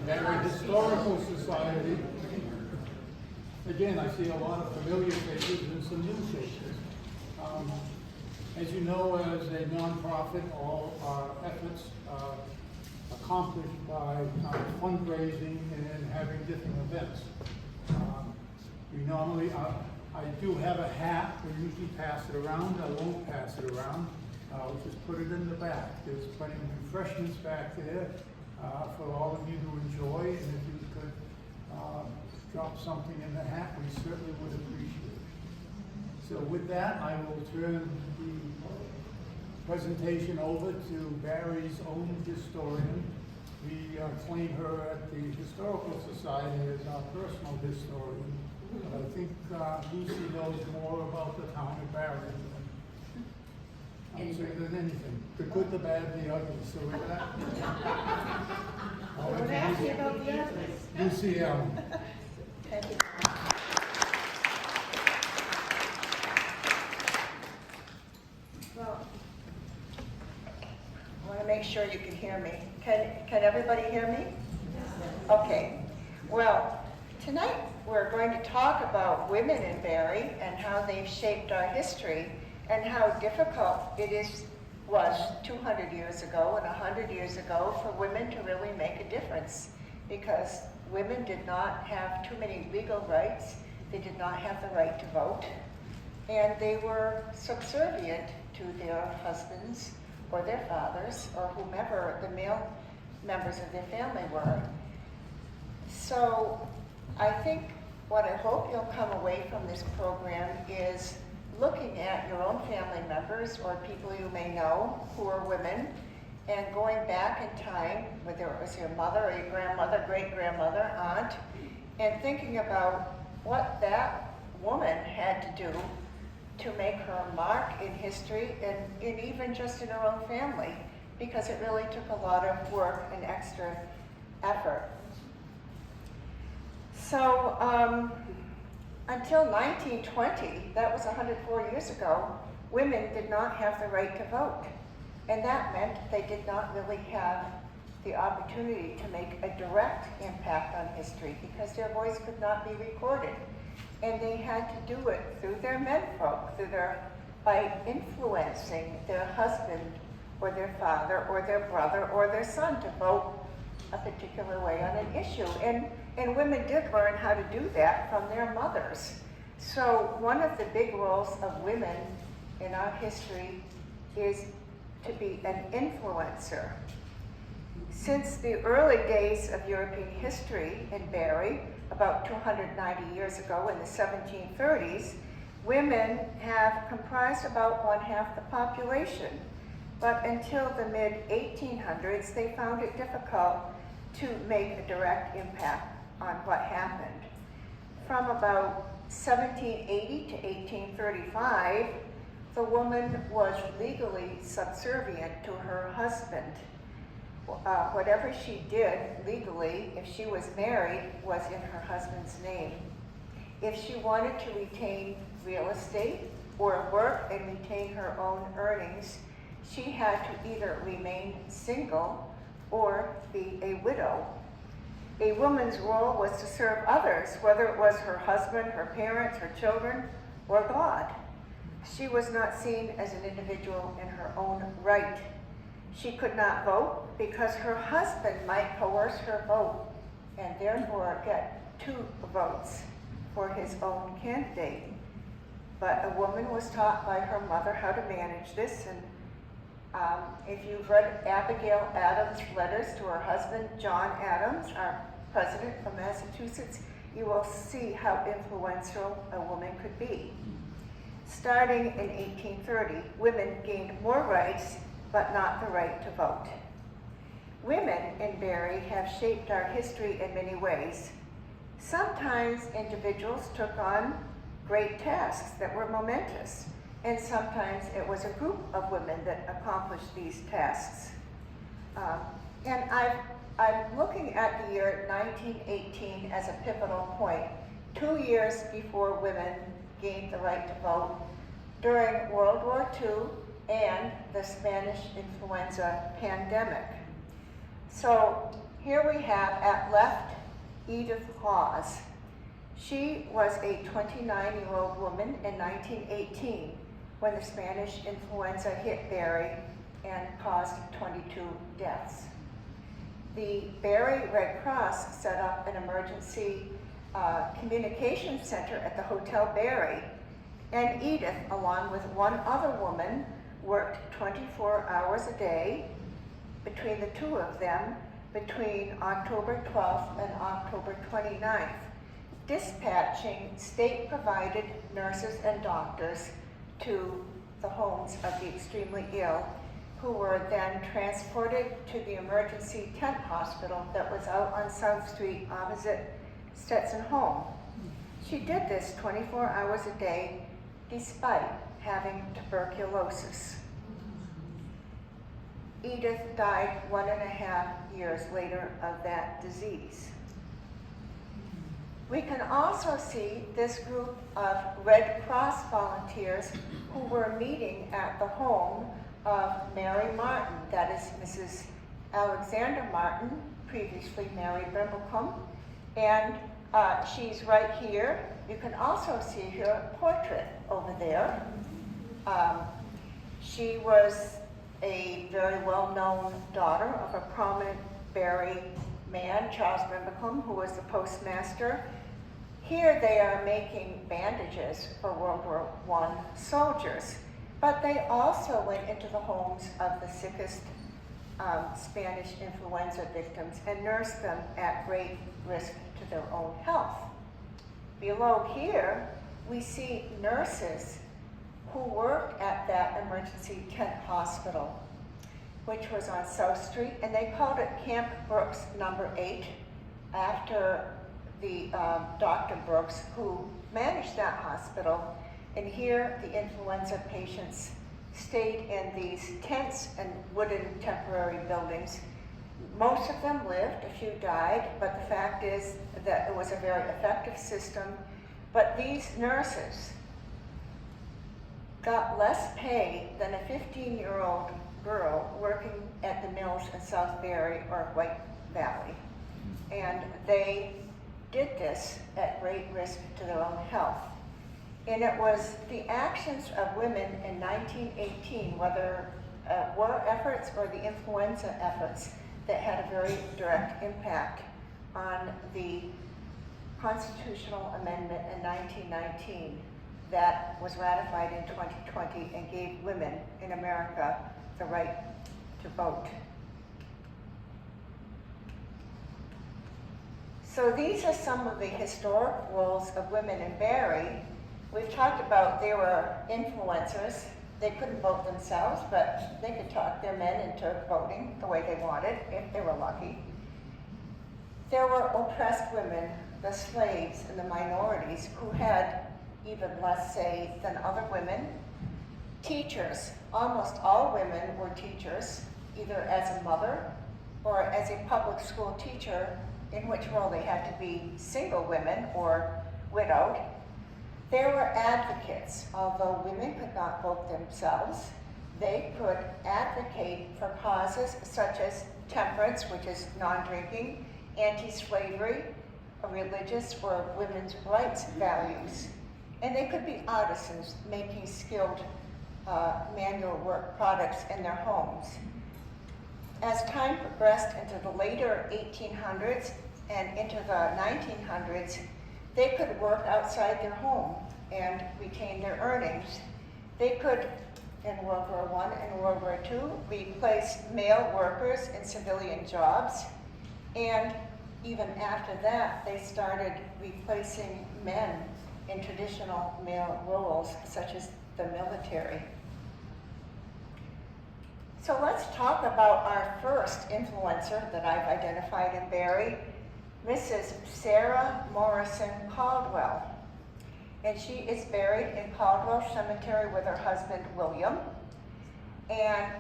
Barre Historical Society. Again, I see a lot of familiar faces and some new faces. As you know, as a nonprofit, all our efforts are accomplished by fundraising and having different events. We normally, I do have a hat. We usually pass it around. I won't pass it around. We'll just put it in the back. There's plenty of refreshments back there for all of you to enjoy. And if you could drop something in the hat, we certainly would appreciate it. So with that, I will turn the presentation over to Barre's own historian. We claim her at the Historical Society as our personal historian. But I think Lucy knows more about the town of Barre than anything. The good, the bad, the ugly. So with that, Don't ask me about the others. Lucy Allen. Thank you. Well, I want to make sure you can hear me. Can everybody hear me? Okay. Well, tonight we're going to talk about women in Barre and how they've shaped our history and how difficult it was 200 years ago and 100 years ago for women to really make a difference, because women did not have too many legal rights. They did not have the right to vote, and they were subservient to their husbands or their fathers or whomever the male members of their family were. So I think what I hope you'll come away from this program is looking at your own family members or people you may know who are women, and going back in time, whether it was your mother or your grandmother, great-grandmother, aunt, and thinking about what that woman had to do to make her mark in history and even just in her own family, because it really took a lot of work and extra effort. So until 1920, that was 104 years ago, women did not have the right to vote. And that meant they did not really have the opportunity to make a direct impact on history, because their voice could not be recorded. And they had to do it through their menfolk, by influencing their husband or their father or their brother or their son to vote a particular way on an issue. And women did learn how to do that from their mothers. So one of the big roles of women in our history is to be an influencer. Since the early days of European history in Barre, about 290 years ago in the 1730s, women have comprised about 1/2 the population. But until the mid-1800s, they found it difficult to make a direct impact on what happened. From about 1780 to 1835, the woman was legally subservient to her husband. Whatever she did legally, if she was married, was in her husband's name. If she wanted to retain real estate or work and retain her own earnings, she had to either remain single or be a widow. A woman's role was to serve others, whether it was her husband, her parents, her children, or God. She was not seen as an individual in her own right. She could not vote because her husband might coerce her vote and therefore get 2 votes for his own candidate. But a woman was taught by her mother how to manage this, and if you've read Abigail Adams' letters to her husband, John Adams, our president from Massachusetts, you will see how influential a woman could be. Starting in 1830, women gained more rights, but not the right to vote. Women in Barre have shaped our history in many ways. Sometimes individuals took on great tasks that were momentous, and sometimes it was a group of women that accomplished these tasks. And I'm looking at the year 1918 as a pivotal point, 2 years before women gained the right to vote, during World War II and the Spanish influenza pandemic. So here we have at left Edith Hawes. She was a 29-year-old woman in 1918 when the Spanish influenza hit Barre and caused 22 deaths. The Barre Red Cross set up an emergency communication center at the Hotel Barre, and Edith, along with one other woman, worked 24 hours a day between the two of them between October 12th and October 29th, dispatching state-provided nurses and doctors to the homes of the extremely ill, who were then transported to the emergency tent hospital that was out on South Street opposite Stetson Home. She did this 24 hours a day despite having tuberculosis. Edith died 1.5 years later of that disease. We can also see this group of Red Cross volunteers who were meeting at the home of Mary Martin, that is Mrs. Alexander Martin, previously Mary Brimblecombe, and she's right here. You can also see her portrait over there. She was a very well-known daughter of a prominent Barre man, Charles Brimblecombe, who was the postmaster. Here they are making bandages for World War I soldiers, but they also went into the homes of the sickest Spanish influenza victims and nursed them at great risk to their own health. Below here, we see nurses who worked at that emergency tent hospital, which was on South Street, and they called it Camp Brooks number 8, after the Dr. Brooks, who managed that hospital. And here, the influenza patients stayed in these tents and wooden temporary buildings. Most of them lived, a few died, but the fact is that it was a very effective system. But these nurses got less pay than a 15-year-old girl working at the mills in South Barre or White Valley. And they did this at great risk to their own health. And it was the actions of women in 1918, whether war efforts or the influenza efforts, that had a very direct impact on the constitutional amendment in 1919 that was ratified in 2020 and gave women in America the right to vote. So these are some of the historic roles of women in Barre. We've talked about they were influencers. They couldn't vote themselves, but they could talk their men into voting the way they wanted, if they were lucky. There were oppressed women, the slaves and the minorities, who had even less say than other women. Teachers, almost all women were teachers, either as a mother or as a public school teacher, in which role they had to be single women or widowed. They were advocates. Although women could not vote themselves, they could advocate for causes such as temperance, which is non-drinking, anti-slavery, religious or women's rights values. And they could be artisans making skilled manual work products in their homes. As time progressed into the later 1800s and into the 1900s, they could work outside their home and retain their earnings. They could, in World War I and World War II, replace male workers in civilian jobs. And even after that, they started replacing men in traditional male roles, such as the military. So let's talk about our first influencer that I've identified in Barre, Mrs. Sarah Morrison Caldwell. And she is buried in Caldwell Cemetery with her husband, William. And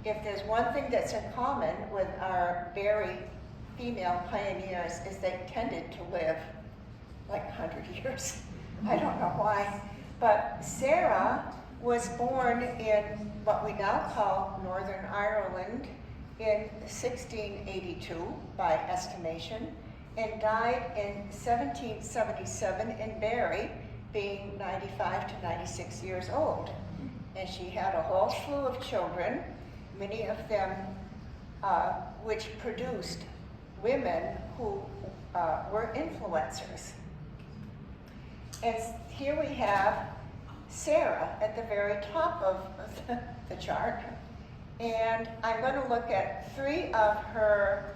if there's one thing that's in common with our Barre female pioneers, is they tended to live like 100 years. I don't know why. But Sarah was born in what we now call Northern Ireland in 1682 by estimation and died in 1777 in Barre, being 95 to 96 years old. And she had a whole slew of children, many of them which produced women who were influencers. And here we have Sarah at the very top of the chart. And I'm going to look at 3 of her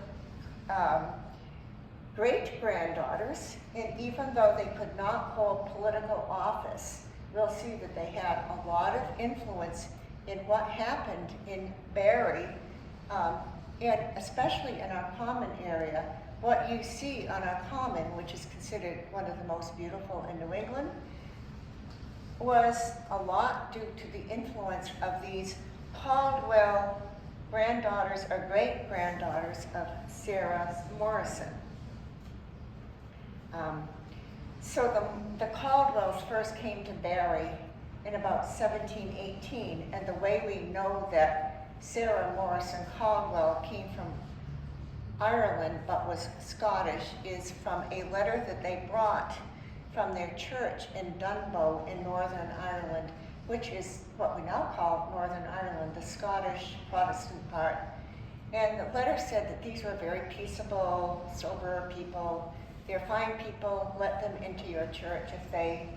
great-granddaughters. And even though they could not hold political office, we'll see that they had a lot of influence in what happened in Barre, and especially in our common area. What you see on our common, which is considered one of the most beautiful in New England, was a lot due to the influence of these Caldwell granddaughters or great-granddaughters of Sarah Morrison. So the Caldwells first came to Barre in about 1718, and the way we know that Sarah Morrison Caldwell came from Ireland but was Scottish is from a letter that they brought from their church in Dunbow in Northern Ireland, which is what we now call Northern Ireland, the Scottish Protestant part. And the letter said that these were very peaceable, sober people. They're fine people, let them into your church if they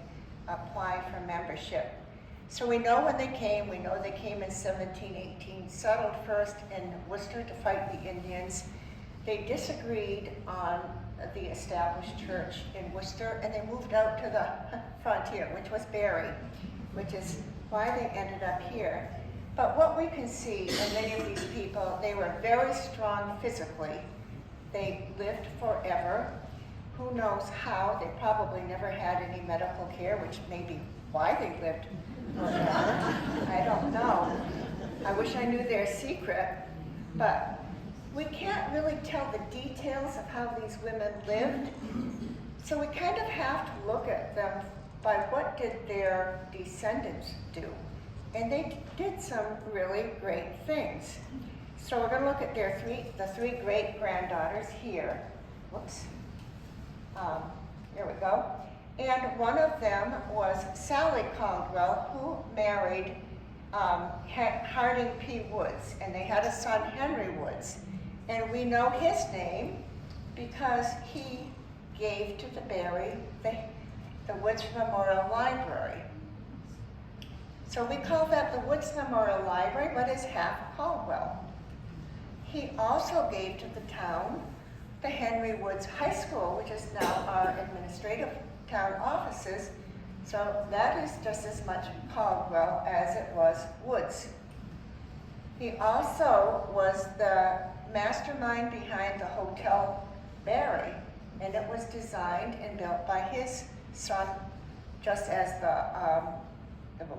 apply for membership. So we know when they came, we know they came in 1718, settled first in Worcester to fight the Indians. They disagreed on the established church in Worcester, and they moved out to the frontier, which was Barre, which is why they ended up here. But what we can see in many of these people, they were very strong physically. They lived forever. Who knows how? They probably never had any medical care, which may be why they lived forever. I don't know. I wish I knew their secret, but we can't really tell the details of how these women lived. So we kind of have to look at them by what did their descendants do. And they did some really great things. So we're going to look at the three great-granddaughters here. Whoops. Here we go. And one of them was Sally Caldwell, who married Harding P. Woods, and they had a son, Henry Woods. And we know his name because he gave to the Barre the Woods Memorial Library. So we call that the Woods Memorial Library, but it's half Caldwell. He also gave to the town the Henry Woods High School, which is now our administrative town offices. So that is just as much Caldwell as it was Woods. He also was the mastermind behind the Hotel Barre, and it was designed and built by his son, just as the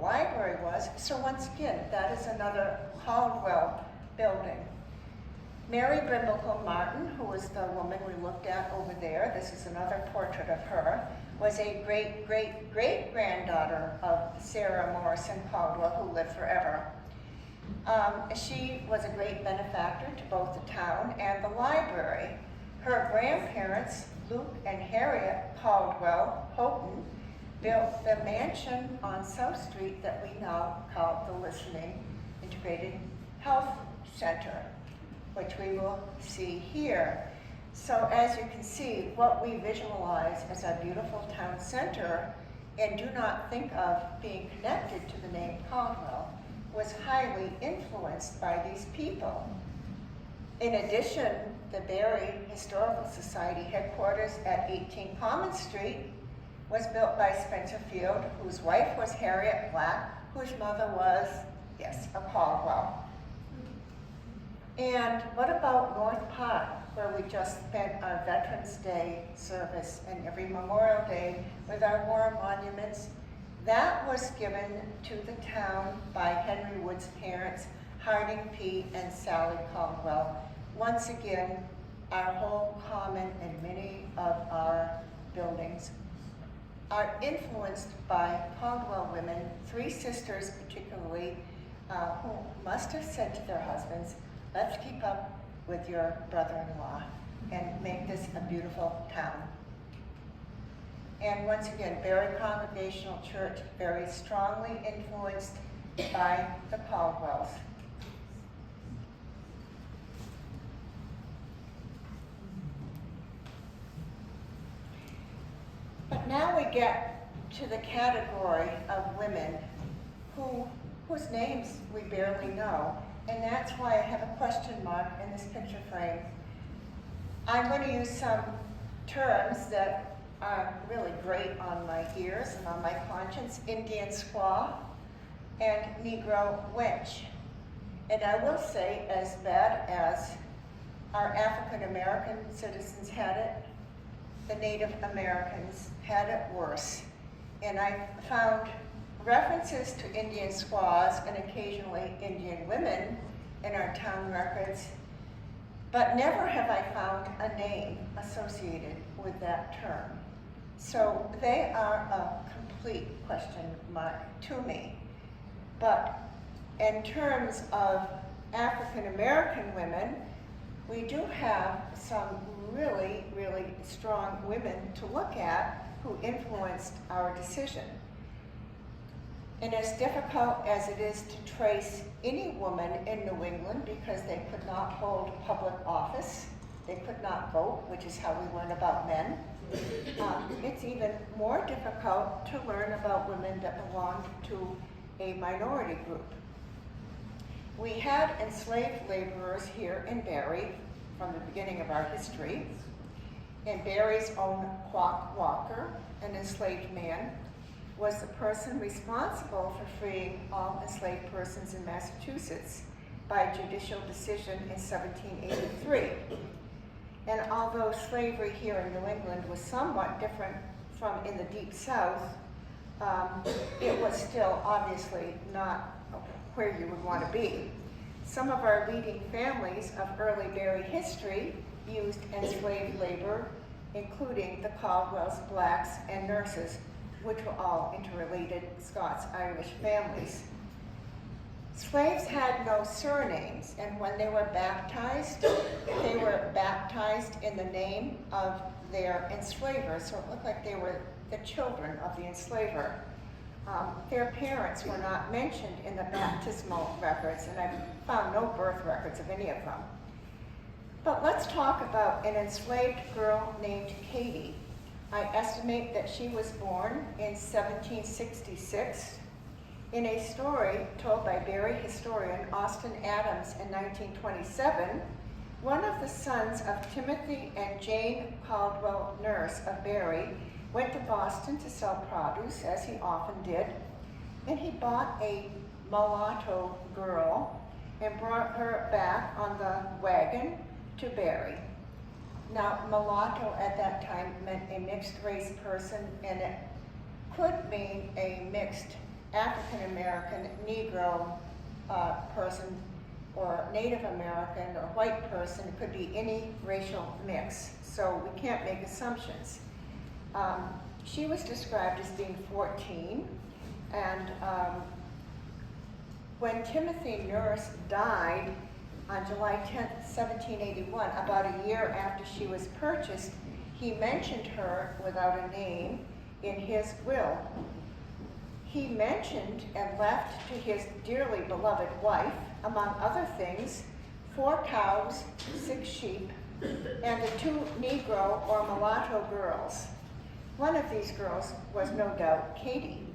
library was. So once again, that is another Caldwell building. Mary Brimblecombe Martin, who was the woman we looked at over there, this is another portrait of her, was a great-great-great-granddaughter of Sarah Morrison Caldwell, who lived forever. She was a great benefactor to both the town and the library. Her grandparents, Luke and Harriet Caldwell Houghton, built the mansion on South Street that we now call the Listening Integrated Health Center, which we will see here. So as you can see, what we visualize as our beautiful town center and do not think of being connected to the name Caldwell was highly influenced by these people. In addition, the Barre Historical Society headquarters at 18 Common Street was built by Spencer Field, whose wife was Harriet Black, whose mother was, yes, a Caldwell. And what about North Park, where we just spent our Veterans Day service and every Memorial Day with our war monuments? That was given to the town by Henry Wood's parents, Harding P. and Sally Caldwell. Once again, our whole common and many of our buildings are influenced by Caldwell women, 3 sisters particularly, who must have said to their husbands, let's keep up with your brother-in-law and make this a beautiful town. And once again, Barre Congregational Church, very strongly influenced by the Caldwells. But now we get to the category of women whose names we barely know, and that's why I have a question mark in this picture frame. I'm going to use some terms that are really great on my ears and on my conscience: Indian squaw and Negro wench. And I will say, as bad as our African American citizens had it, the Native Americans had it worse. And I found references to Indian squaws and occasionally Indian women in our town records, but never have I found a name associated with that term. So they are a complete question mark to me. But in terms of African American women, we do have some really, really strong women to look at who influenced our decision. And as difficult as it is to trace any woman in New England because they could not hold public office, they could not vote, which is how we learn about men, it's even more difficult to learn about women that belonged to a minority group. We had enslaved laborers here in Barre from the beginning of our history. And Barre's own Quack Walker, an enslaved man, was the person responsible for freeing all enslaved persons in Massachusetts by judicial decision in 1783. And although slavery here in New England was somewhat different from in the Deep South, it was still obviously not where you would want to be. Some of our leading families of early Barre history used enslaved labor, including the Caldwells, blacks, and nurses, which were all interrelated Scots-Irish families. Slaves had no surnames, and when they were baptized in the name of their enslaver, so it looked like they were the children of the enslaver. Their parents were not mentioned in the baptismal records, and I've found no birth records of any of them. But let's talk about an enslaved girl named Katie. I estimate that she was born in 1766. In a story told by Barre historian Austin Adams in 1927, one of the sons of Timothy and Jane Caldwell Nurse of Barre went to Boston to sell produce, as he often did, and he bought a mulatto girl and brought her back on the wagon to Barre. Now, mulatto at that time meant a mixed race person, and it could mean a mixed African American, Negro person, or Native American, or white person. It could be any racial mix, so we can't make assumptions. She was described as being 14, and when Timothy Nurse died on July 10th, 1781, about a year after she was purchased, he mentioned her without a name in his will. He mentioned and left to his dearly beloved wife, among other things, 4 cows, 6 sheep, and the 2 Negro or mulatto girls. One of these girls was no doubt Katie.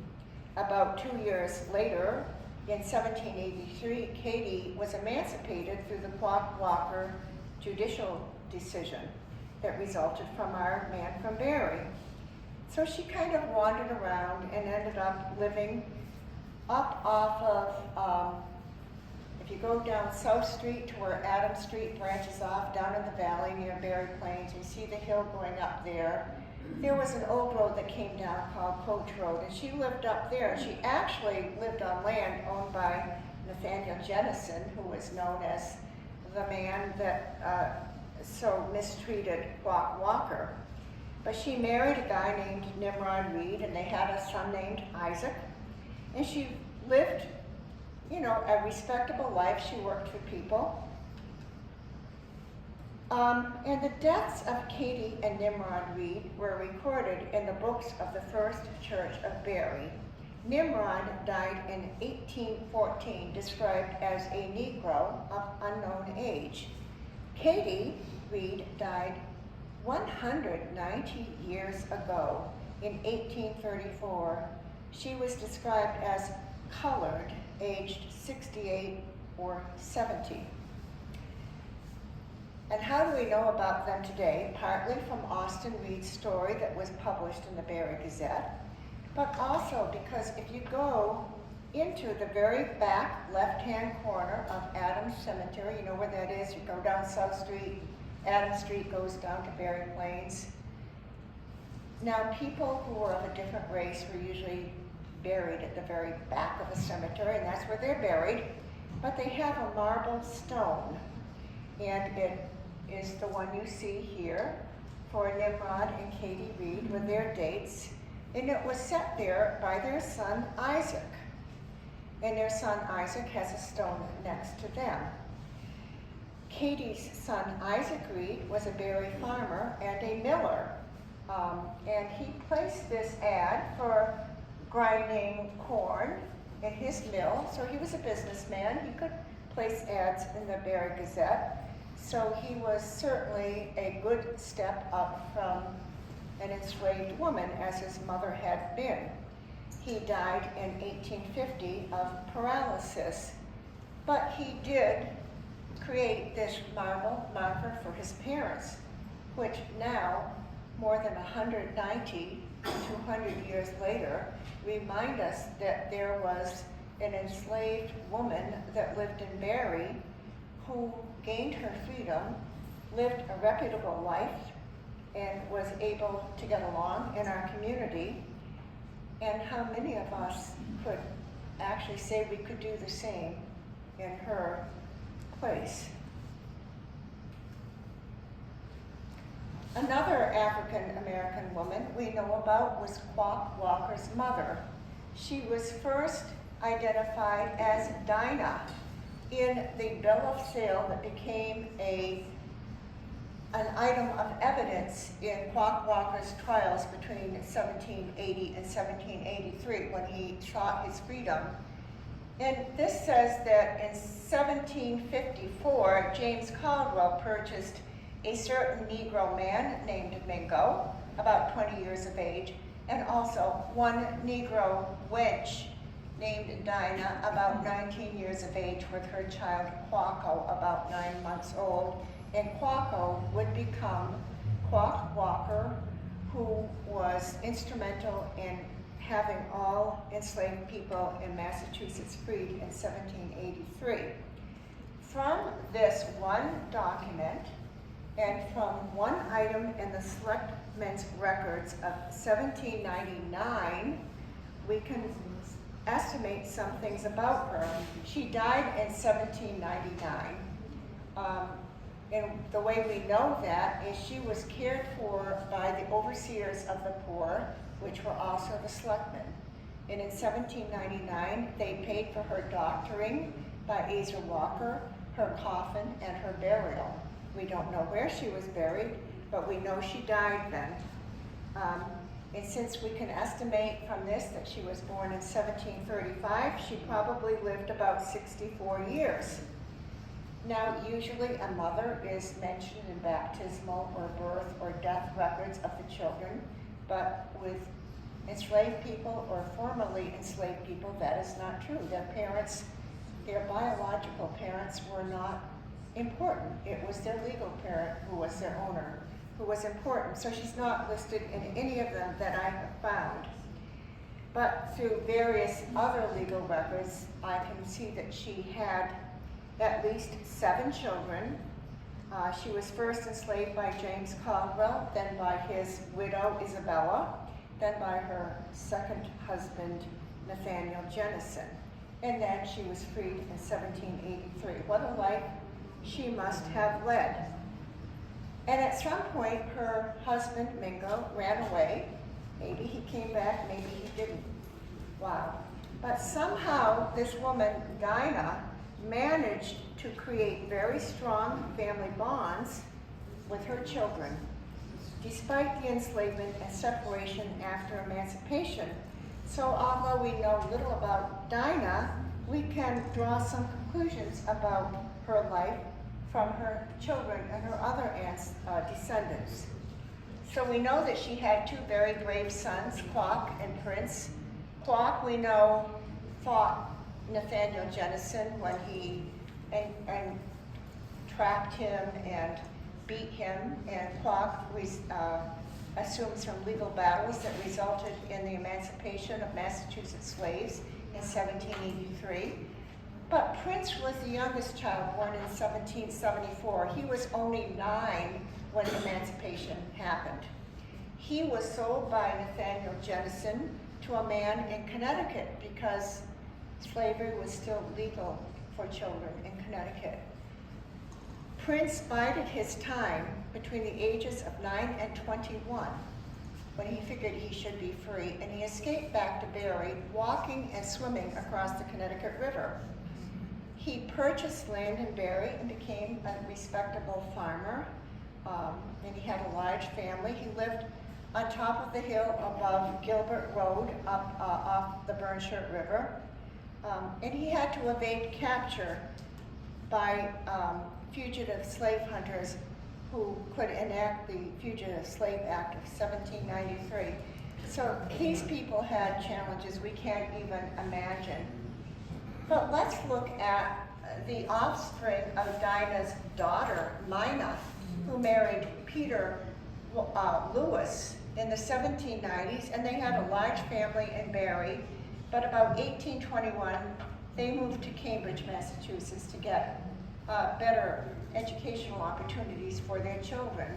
About 2 years later, in 1783, Katie was emancipated through the Quack Walker judicial decision that resulted from our man from Barre. So she kind of wandered around and ended up living up off of, if you go down South Street to where Adams Street branches off, down in the valley near Barre Plains, you see the hill going up there. There was an old road that came down called Coach Road, and she lived up there. She actually lived on land owned by Nathaniel Jennison, who was known as the man that so mistreated Quack Walker. But she married a guy named Nimrod Reed, and they had a son named Isaac. And she lived, a respectable life. She worked for people. And the deaths of Katie and Nimrod Reed were recorded in the books of the First Church of Barre. Nimrod died in 1814, described as a Negro of unknown age. Katie Reed died 190 years ago in 1834. She was described as colored, aged 68 or 70. And how do we know about them today? Partly from Austin Reed's story that was published in the Barre Gazette, but also because if you go into the very back left-hand corner of Adams Cemetery, you know where that is, you go down South Street, Adams Street goes down to Barre Plains. Now, people who were of a different race were usually buried at the very back of the cemetery, and that's where they're buried, but they have a marble stone, and it is the one you see here for Nimrod and Katie Reed with their dates, and it was set there by their son Isaac, and their son Isaac has a stone next to them. Katie's son Isaac Reed was a Barre farmer and a miller, and he placed this ad for grinding corn in his mill, so he was a businessman. He could place ads in the Barre Gazette. So he was certainly a good step up from an enslaved woman, as his mother had been. He died in 1850 of paralysis, but he did create this marble marker for his parents, which now, more than 190 to 200 years later, remind us that there was an enslaved woman that lived in Barre who gained her freedom, lived a reputable life, and was able to get along in our community. And how many of us could actually say we could do the same in her place? Another African American woman we know about was Quack Walker's mother. She was first identified as Dinah in the bill of sale that became an item of evidence in Quack Walker's trials between 1780 and 1783 when he sought his freedom. And this says that in 1754, James Caldwell purchased a certain Negro man named Mingo, about 20 years of age, and also one Negro wench named Dinah, about 19 years of age, with her child Quaco, about 9 months old. And Quaco would become Quack Walker, who was instrumental in having all enslaved people in Massachusetts freed in 1783. From this one document, and from one item in the Selectmen's records of 1799, we can estimate some things about her. She died in 1799. And the way we know that is she was cared for by the overseers of the poor, which were also the selectmen. And in 1799, they paid for her doctoring by Asa Walker, her coffin, and her burial. We don't know where she was buried, but we know she died then. And since we can estimate from this that she was born in 1735, she probably lived about 64 years. Now, usually a mother is mentioned in baptismal or birth or death records of the children, but with enslaved people or formerly enslaved people, that is not true. Their parents, their biological parents, were not important. It was their legal parent who was their owner, who was important. So she's not listed in any of them that I have found. But through various other legal records, I can see that she had at least 7 children. She was first enslaved by James Caldwell, then by his widow Isabella, then by her second husband Nathaniel Jennison. And then she was freed in 1783. What a life she must have led. And at some point, her husband Mingo ran away. Maybe he came back, maybe he didn't. Wow. But somehow this woman, Dinah, managed to create very strong family bonds with her children, despite the enslavement and separation after emancipation. So although we know little about Dinah, we can draw some conclusions about her life from her children and her other aunts' descendants. So we know that she had two very brave sons, Quock and Prince. Quock, we know, fought Nathaniel Jennison when he and trapped him and beat him, and Quock assumed some legal battles that resulted in the emancipation of Massachusetts slaves in 1783. But Prince was the youngest child, born in 1774. He was only 9 when emancipation happened. He was sold by Nathaniel Jennison to a man in Connecticut because slavery was still legal for children in Connecticut. Prince bided his time between the ages of 9 and 21 when he figured he should be free, and he escaped back to Barre, walking and swimming across the Connecticut River. He purchased land in Barre and became a respectable farmer, and he had a large family. He lived on top of the hill above Gilbert Road up off the Burnshirt River, and he had to evade capture by fugitive slave hunters who could enact the Fugitive Slave Act of 1793. So these people had challenges we can't even imagine. But let's look at the offspring of Dinah's daughter, Mina, who married Peter Lewis in the 1790s, and they had a large family in Barre. But about 1821, they moved to Cambridge, Massachusetts to get better educational opportunities for their children.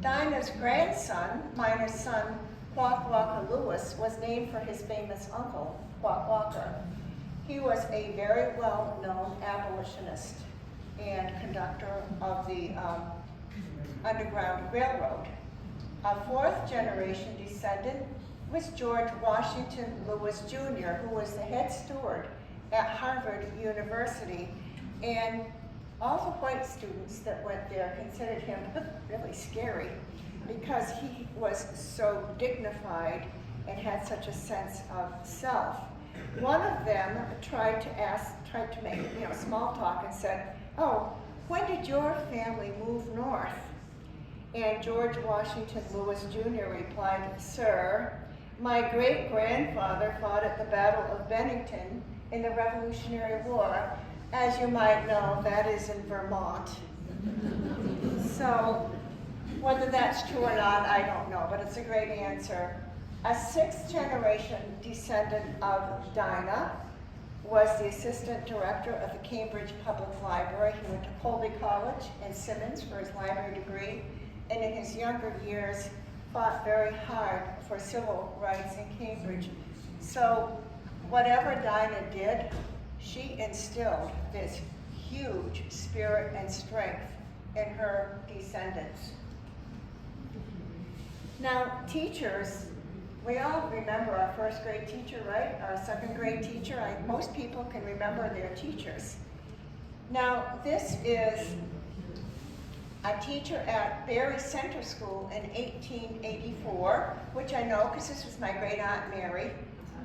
Dinah's grandson, Mina's son, Quock Walker Lewis, was named for his famous uncle, Quock Walker. He was a very well-known abolitionist and conductor of the Underground Railroad. A fourth generation descendant was George Washington Lewis Jr., who was the head steward at Harvard University, and all the white students that went there considered him really scary because he was so dignified and had such a sense of self. One of them tried to make small talk and said, "Oh, when did your family move north?" And George Washington Lewis Jr. replied, "Sir, my great-grandfather fought at the Battle of Bennington in the Revolutionary War. As you might know, that is in Vermont." So whether that's true or not, I don't know, but it's a great answer. A sixth-generation descendant of Dinah was the assistant director of the Cambridge Public Library. He went to Colby College and Simmons for his library degree, and in his younger years fought very hard for civil rights in Cambridge. So whatever Dinah did, she instilled this huge spirit and strength in her descendants. Now, teachers, we all remember our first grade teacher, right? Our second grade teacher. Most people can remember their teachers. Now, this is a teacher at Barre Center School in 1884, which I know because this was my great aunt Mary,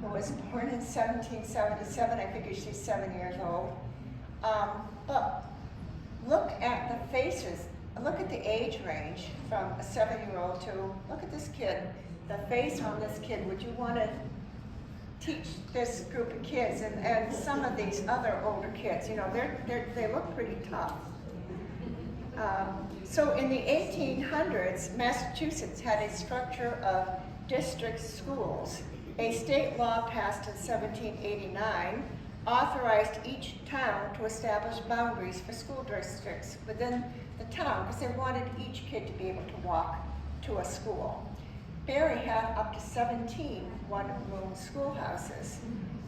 who was born in 1777. I figure she's 7 years old. But look at the faces. Look at the age range from a 7-year-old to, look at this kid. The face on this kid. Would you want to teach this group of kids and some of these other older kids? They look pretty tough. So in the 1800s, Massachusetts had a structure of district schools. A state law passed in 1789 authorized each town to establish boundaries for school districts within the town because they wanted each kid to be able to walk to a school. Barre had up to 17 one-room schoolhouses,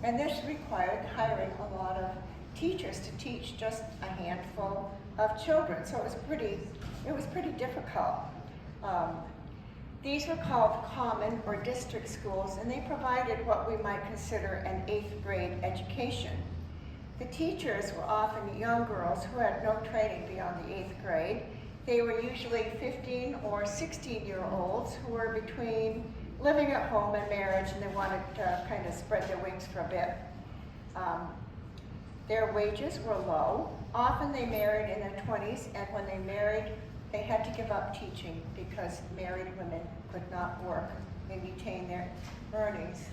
and this required hiring a lot of teachers to teach just a handful of children. So it was pretty difficult. These were called common or district schools, and they provided what we might consider an 8th grade education. The teachers were often young girls who had no training beyond the 8th grade, They were usually 15 or 16-year-olds who were between living at home and marriage, and they wanted to kind of spread their wings for a bit. Their wages were low. Often they married in their 20s, and when they married, they had to give up teaching because married women could not work and retain their earnings.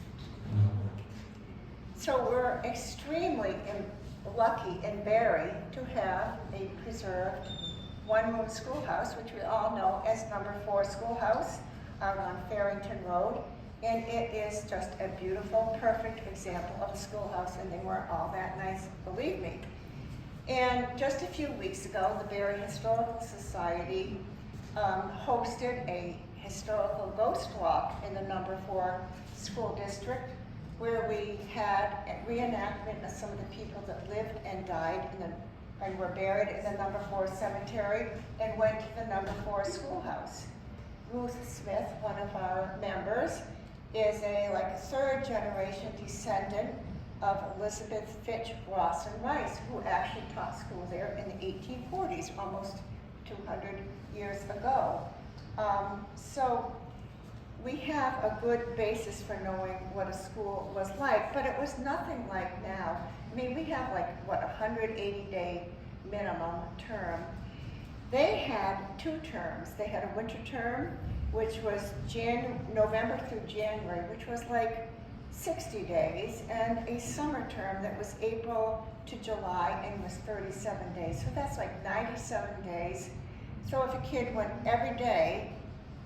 So we're extremely lucky in Barre to have a preserved one-room schoolhouse, which we all know as number 4 schoolhouse out on Farrington Road. And it is just a beautiful, perfect example of a schoolhouse, and they weren't all that nice, believe me. And just a few weeks ago, the Barre Historical Society hosted a historical ghost walk in the number 4 school district, where we had a reenactment of some of the people that lived and died and were buried in the number 4 cemetery and went to the number 4 schoolhouse. Ruth Smith, one of our members, is like a 3rd generation descendant of Elizabeth Fitch Rawson Rice, who actually taught school there in the 1840s, almost 200 years ago. So we have a good basis for knowing what a school was like, but it was nothing like now. I mean, we have like, what, 180-day minimum term. They had 2 terms. They had a winter term, which was November through January, which was like 60 days, and a summer term that was April to July and was 37 days. So that's like 97 days. So if a kid went every day,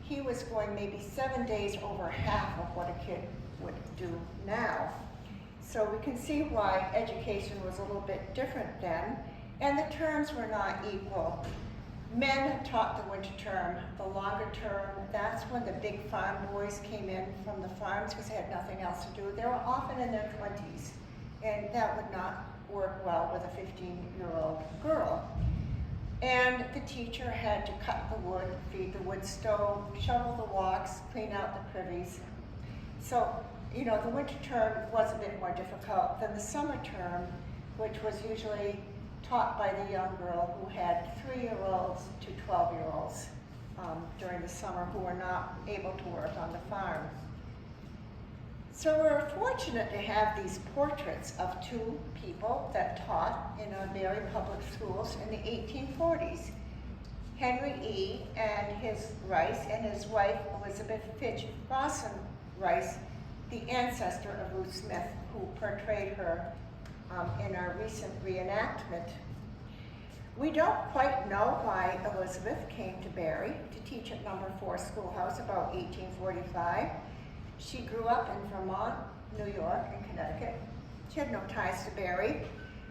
he was going maybe 7 days over half of what a kid would do now. So we can see why education was a little bit different then, and the terms were not equal. Men taught the winter term. The longer term, that's when the big farm boys came in from the farms because they had nothing else to do. They were often in their 20s, and that would not work well with a 15-year-old girl. And the teacher had to cut the wood, feed the wood stove, shovel the walks, clean out the privies. So, you know, the winter term was a bit more difficult than the summer term, which was usually taught by the young girl who had 3-year-olds to 12-year-olds during the summer who were not able to work on the farm. So we're fortunate to have these portraits of 2 people that taught in our Barre public schools in the 1840s. Henry E. and his Rice and his wife Elizabeth Fitch Rawson Rice, the ancestor of Ruth Smith, who portrayed her in our recent reenactment. We don't quite know why Elizabeth came to Barre to teach at number 4 schoolhouse about 1845. She grew up in Vermont, New York, and Connecticut. She had no ties to Barre.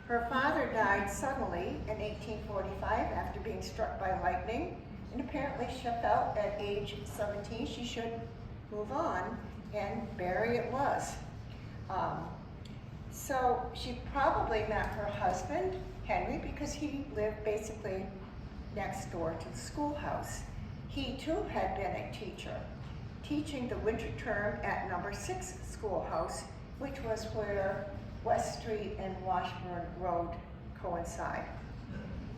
Her father died suddenly in 1845 after being struck by lightning, and apparently she felt at age 17 she should move on, and Barre it was. So she probably met her husband, Henry, because he lived basically next door to the schoolhouse. He too had been a teacher, teaching the winter term at number 6 schoolhouse, which was where West Street and Washburn Road coincide.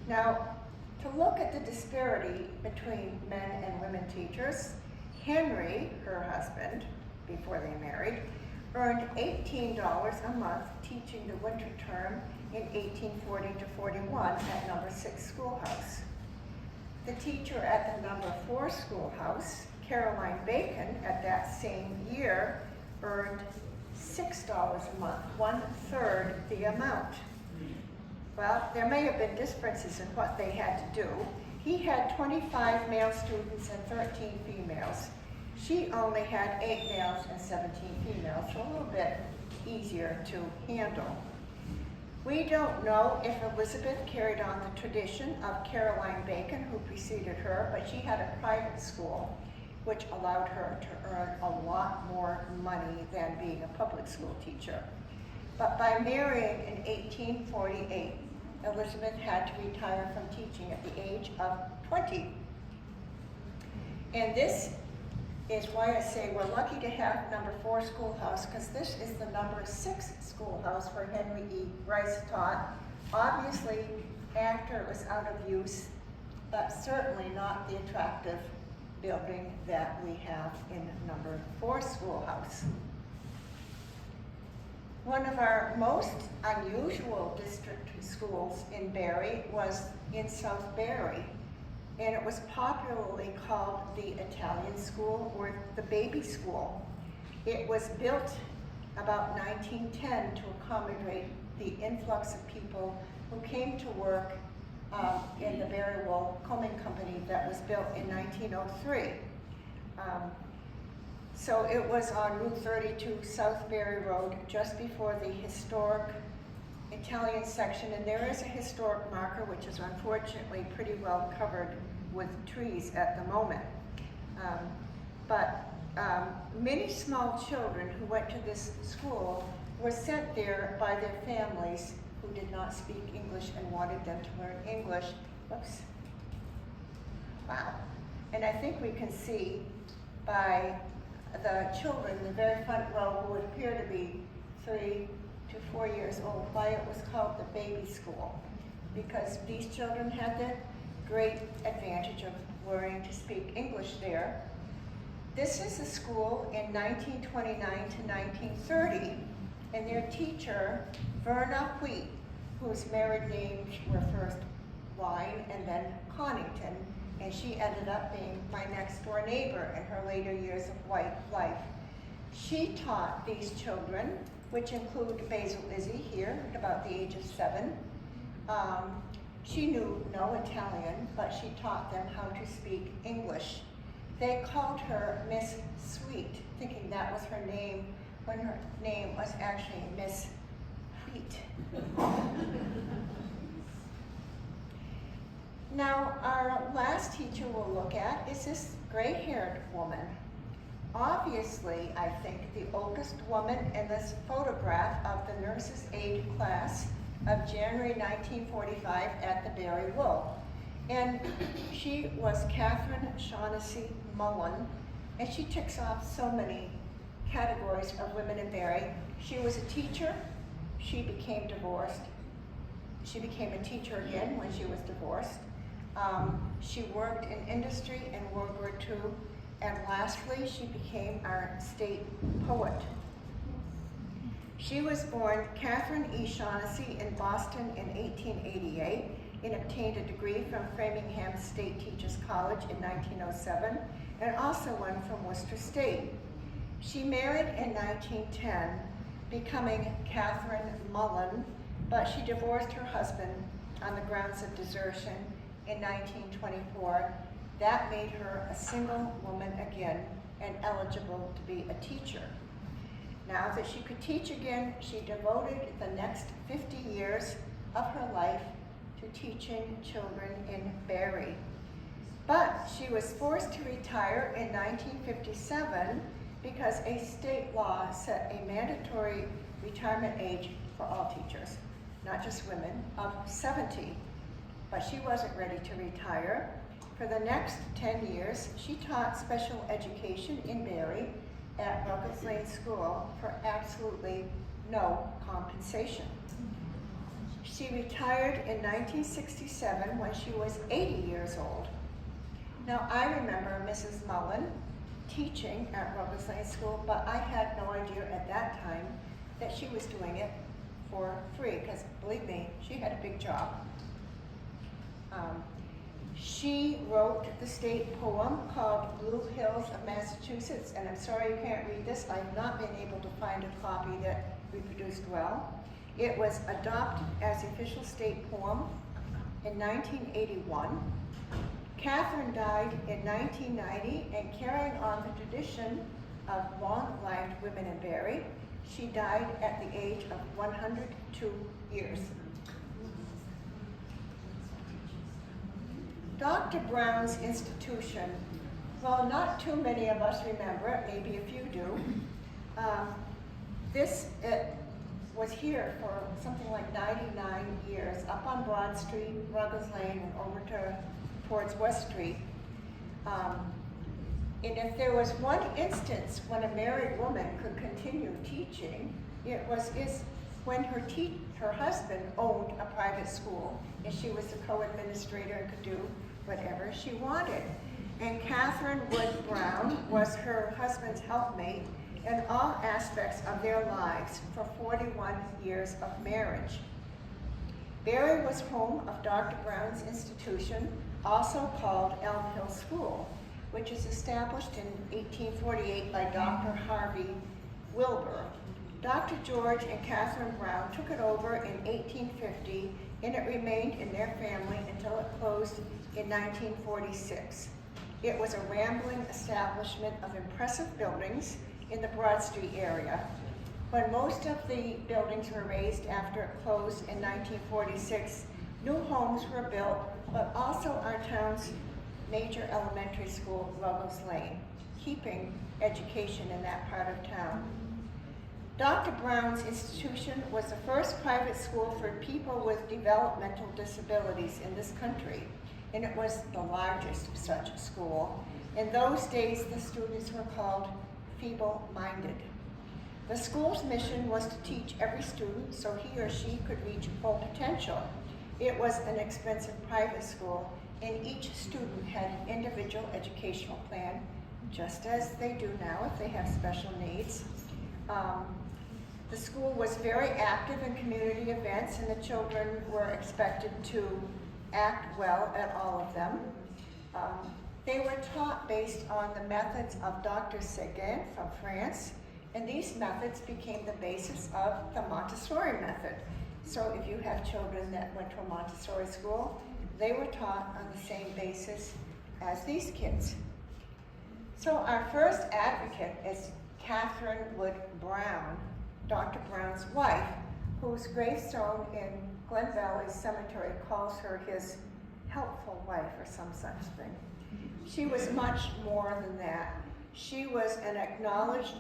Now, to look at the disparity between men and women teachers, Henry, her husband, before they married, earned $18 a month teaching the winter term in 1840 to 41 at number 6 schoolhouse. The teacher at the number 4 schoolhouse, Caroline Bacon, at that same year earned $6 a month, 1/3 the amount. Well, there may have been differences in what they had to do. He had 25 male students and 13 females. She only had 8 males and 17 females, so a little bit easier to handle. We don't know if Elizabeth carried on the tradition of Caroline Bacon, who preceded her, but she had a private school, which allowed her to earn a lot more money than being a public school teacher. But by marrying in 1848, Elizabeth had to retire from teaching at the age of 20. And this is why I say we're lucky to have number 4 schoolhouse, because this is the number 6 schoolhouse where Henry E. Rice taught. Obviously, after it was out of use, but certainly not the attractive building that we have in number 4 schoolhouse. One of our most unusual district schools in Barre was in South Barre, and it was popularly called the Italian school or the baby school. It was built about 1910 to accommodate the influx of people who came to work in the Barre Wool Combing Company that was built in 1903. So it was on Route 32 South Barre Road, just before the historic Italian section, and there is a historic marker which is unfortunately pretty well covered with trees at the moment. Many small children who went to this school were sent there by their families who did not speak English and wanted them to learn English. Whoops. Wow. And I think we can see by the children in the very front row who would appear to be 3 to 4 years old why it was called the baby school. Because these children had the great advantage of learning to speak English there. This is a school in 1929 to 1930, and their teacher, Verna Wheat, whose married names were first Wine and then Connington, and she ended up being my next door neighbor in her later years of life. She taught these children, which include Basil Izzy here at about the age of 7. She knew no Italian, but she taught them how to speak English. They called her Miss Sweet, thinking that was her name, when her name was actually Miss Wheat. Now, our last teacher we'll look at is this gray-haired woman. Obviously, I think the oldest woman in this photograph of the nurse's aide class of January 1945 at the Barre Wool. And she was Catherine Shaughnessy Mullen, and she ticks off so many categories of women in Barre. She was a teacher. She became divorced. She became a teacher again when she was divorced. She worked in industry in World War II, and lastly, she became our state poet. She was born Catherine E. Shaughnessy in Boston in 1888 and obtained a degree from Framingham State Teachers College in 1907 and also one from Worcester State. She married in 1910, becoming Catherine Mullen, but she divorced her husband on the grounds of desertion in 1924. That made her a single woman again and eligible to be a teacher. Now that she could teach again, she devoted the next 50 years of her life to teaching children in Barre. But she was forced to retire in 1957 because a state law set a mandatory retirement age for all teachers, not just women, of 70. But she wasn't ready to retire. For the next 10 years, she taught special education in Barre at Ruggles Lane School for absolutely no compensation. She retired in 1967 when she was 80 years old. Now, I remember Mrs. Mullen teaching at Ruggles Lane School, but I had no idea at that time that she was doing it for free, because believe me, she had a big job. She wrote the state poem called Blue Hills of Massachusetts, and I'm sorry you can't read this. I've not been able to find a copy that reproduced well. It was adopted as the official state poem in 1981. Catherine died in 1990, and carrying on the tradition of long-lived women in Barre, she died at the age of 102 years. Dr. Brown's institution, well, not too many of us remember it, maybe a few do. It was here for something like 99 years, up on Broad Street, Ruggles Lane, and over towards West Street. And if there was one instance when a married woman could continue teaching, it was when her husband owned a private school, and she was the co-administrator and could do whatever she wanted. And Catherine Wood Brown was her husband's helpmate in all aspects of their lives for 41 years of marriage. Barre was home of Dr. Brown's institution, also called Elm Hill School, which is established in 1848 by Dr. Harvey Wilbur. Dr. George and Catherine Brown took it over in 1850, and it remained in their family until it closed in 1946. It was a rambling establishment of impressive buildings in the Broad Street area. When most of the buildings were razed after it closed in 1946, new homes were built, but also our town's major elementary school, Ruggles Lane, keeping education in that part of town. Dr. Brown's institution was the first private school for people with developmental disabilities in this country, and it was the largest such school. In those days, the students were called feeble-minded. The school's mission was to teach every student so he or she could reach full potential. It was an expensive private school, and each student had an individual educational plan, just as they do now if they have special needs. The school was very active in community events, and the children were expected to act well at all of them. They were taught based on the methods of Dr. Seguin from France, and these methods became the basis of the Montessori method. So if you have children that went to a Montessori school, they were taught on the same basis as these kids. So our first advocate is Catherine Wood Brown, Dr. Brown's wife, whose gravestone in Glen Valley Cemetery calls her his helpful wife or some such thing. She was much more than that. She was an acknowledged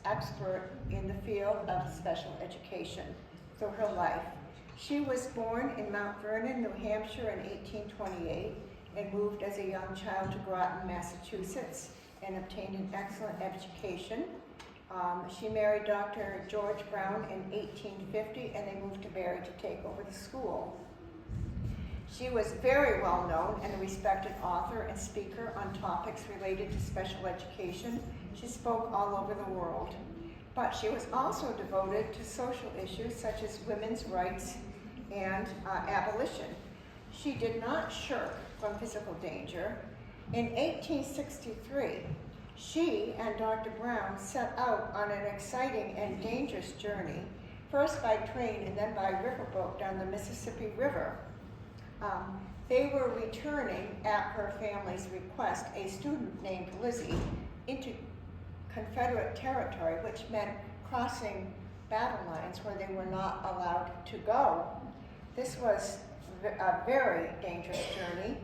expert in the field of special education through her life. She was born in Mount Vernon, New Hampshire in 1828 and moved as a young child to Groton, Massachusetts, and obtained an excellent education. She married Dr. George Brown in 1850, and they moved to Barre to take over the school. She was very well known and a respected author and speaker on topics related to special education. She spoke all over the world. But she was also devoted to social issues such as women's rights and abolition. She did not shirk from physical danger. In 1863, she and Dr. Brown set out on an exciting and dangerous journey, first by train and then by riverboat down the Mississippi River. They were returning, at her family's request, a student named Lizzie into Confederate territory, which meant crossing battle lines where they were not allowed to go. This was a very dangerous journey,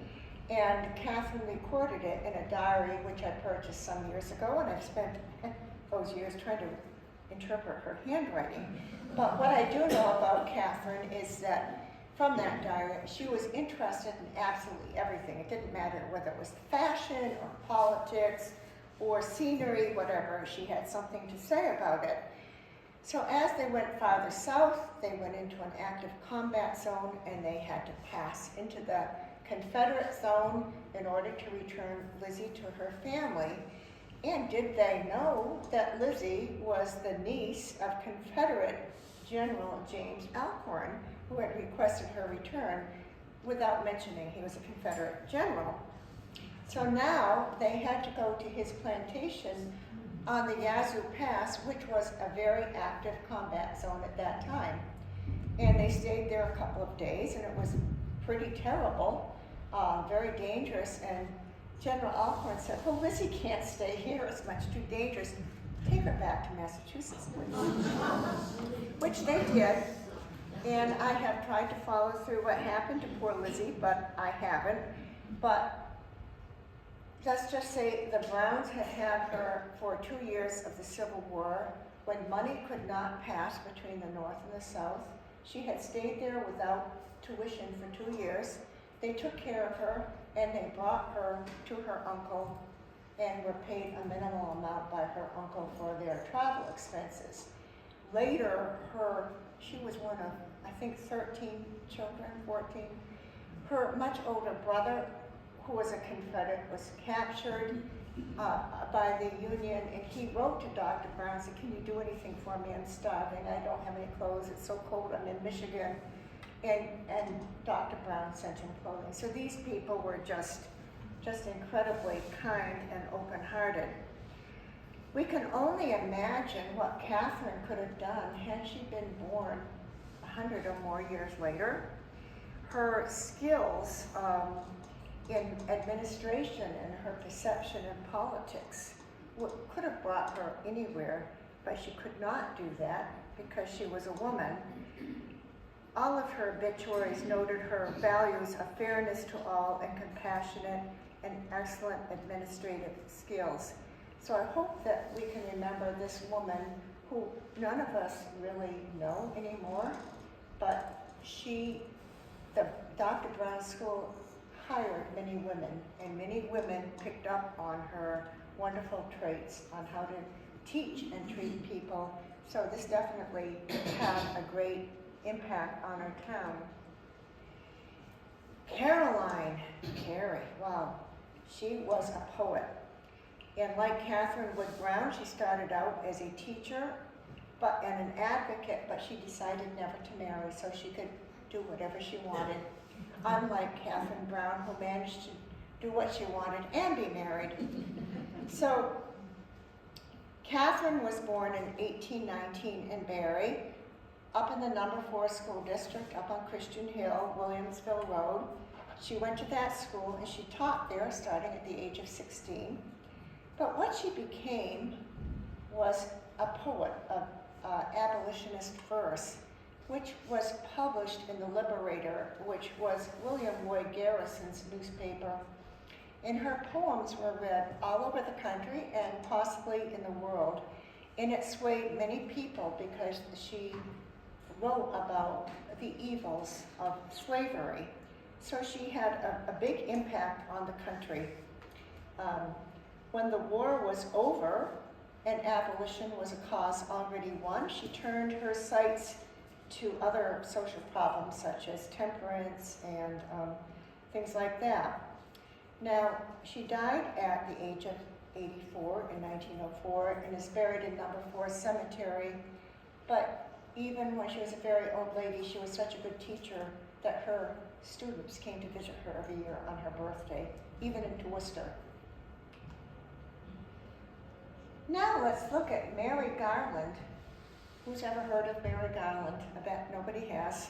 and Catherine recorded it in a diary which I purchased some years ago, and I've spent those years trying to interpret her handwriting. But what I do know about Catherine is that from that diary, she was interested in absolutely everything. It didn't matter whether it was fashion or politics or scenery, whatever, she had something to say about it. So as they went farther south, they went into an active combat zone, and they had to pass into the Confederate zone in order to return Lizzie to her family. And did they know that Lizzie was the niece of Confederate General James Alcorn, who had requested her return without mentioning he was a Confederate general. So now they had to go to his plantation on the Yazoo Pass, which was a very active combat zone at that time. And they stayed there a couple of days, and it was pretty terrible, very dangerous. And General Alcorn said, well, Lizzie can't stay here, it's much too dangerous. Take her back to Massachusetts, please. Which they did. And I have tried to follow through what happened to poor Lizzie, but I haven't. But let's just say the Browns had had her for 2 years of the Civil War, when money could not pass between the North and the South. She had stayed there without tuition for 2 years. They took care of her, and they brought her to her uncle and were paid a minimal amount by her uncle for their travel expenses. Later, she was one of, I think, 13 children, 14. Her much older brother, who was a Confederate, was captured by the Union, and he wrote to Dr. Brown, said, "Can you do anything for me? I'm starving. I don't have any clothes. It's so cold. I'm in Michigan." And Dr. Brown sent him clothing. So these people were just incredibly kind and open-hearted. We can only imagine what Catherine could have done had she been born 100 or more years later. Her skills in administration and her perception in politics could have brought her anywhere, but she could not do that because she was a woman. All of her obituaries noted her values of fairness to all and compassionate and excellent administrative skills. So I hope that we can remember this woman who none of us really know anymore, but the Dr. Brown School hired many women, and many women picked up on her wonderful traits on how to teach and treat people. So this definitely had a great impact on our town. Caroline Carey, wow, she was a poet. And like Catherine Wood Brown, she started out as a teacher and an advocate, but she decided never to marry so she could do whatever she wanted. Unlike Catherine Brown, who managed to do what she wanted and be married. So Catherine was born in 1819 in Barre, up in the number 4 school district, up on Christian Hill, Williamsville Road. She went to that school and she taught there starting at the age of 16. But what she became was a poet of abolitionist verse, which was published in The Liberator, which was William Lloyd Garrison's newspaper. And her poems were read all over the country and possibly in the world. And it swayed many people because she wrote about the evils of slavery. So she had a big impact on the country. When the war was over and abolition was a cause already won, she turned her sights to other social problems such as temperance and things like that. Now, she died at the age of 84 in 1904 and is buried in number 4 cemetery. But even when she was a very old lady, she was such a good teacher that her students came to visit her every year on her birthday, even into Worcester. Now let's look at Mary Garland. Who's ever heard of Mary Garland? I bet nobody has.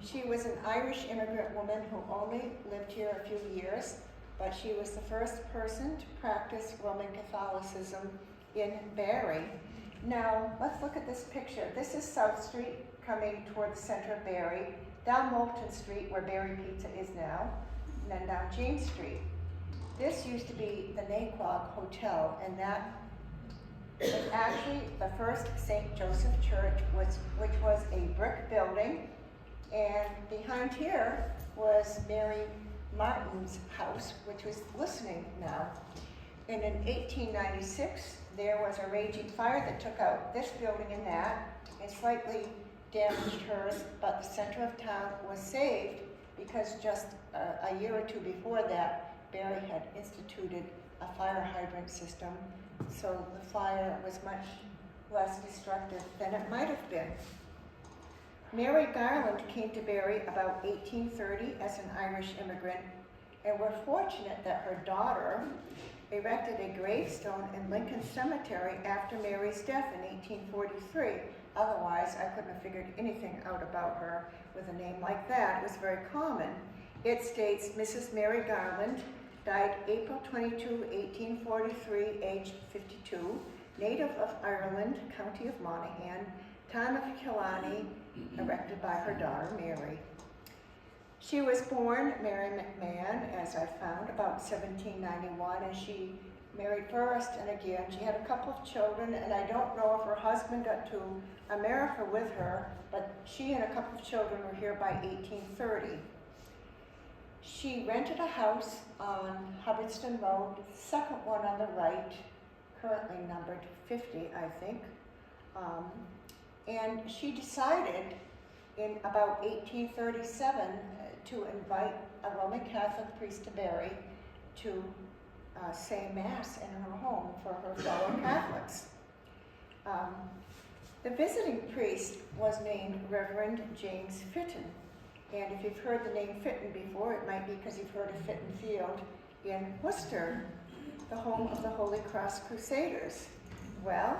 She was an Irish immigrant woman who only lived here a few years, but she was the first person to practice Roman Catholicism in Barre. Now, let's look at this picture. This is South Street coming toward the center of Barre, down Moulton Street where Barre Pizza is now, and then down James Street. This used to be the Naquag Hotel, and that was actually the first St. Joseph Church, which was a brick building, and behind here was Mary Martin's house, which was listening now. And in 1896, there was a raging fire that took out this building and that, and slightly damaged hers, but the center of town was saved because just a year or two before that, Barre had instituted a fire hydrant system, so the fire was much less destructive than it might have been. Mary Garland came to Barre about 1830 as an Irish immigrant, and we're fortunate that her daughter erected a gravestone in Lincoln Cemetery after Mary's death in 1843. Otherwise, I couldn't have figured anything out about her with a name like that. It was very common. It states, Mrs. Mary Garland died April 22, 1843, aged 52, native of Ireland, County of Monaghan, town of Killarney, erected by her daughter, Mary. She was born Mary McMahon, as I found, about 1791, and she married first and again. She had a couple of children, and I don't know if her husband got to America with her, but she and a couple of children were here by 1830. She rented a house on Hubbardston Road, the second one on the right, currently numbered 50, I think. And she decided in about 1837 to invite a Roman Catholic priest to Barre to say Mass in her home for her fellow Catholics. The visiting priest was named Reverend James Fitton. And if you've heard the name Fitton before, it might be because you've heard of Fitton Field in Worcester, the home of the Holy Cross Crusaders. Well,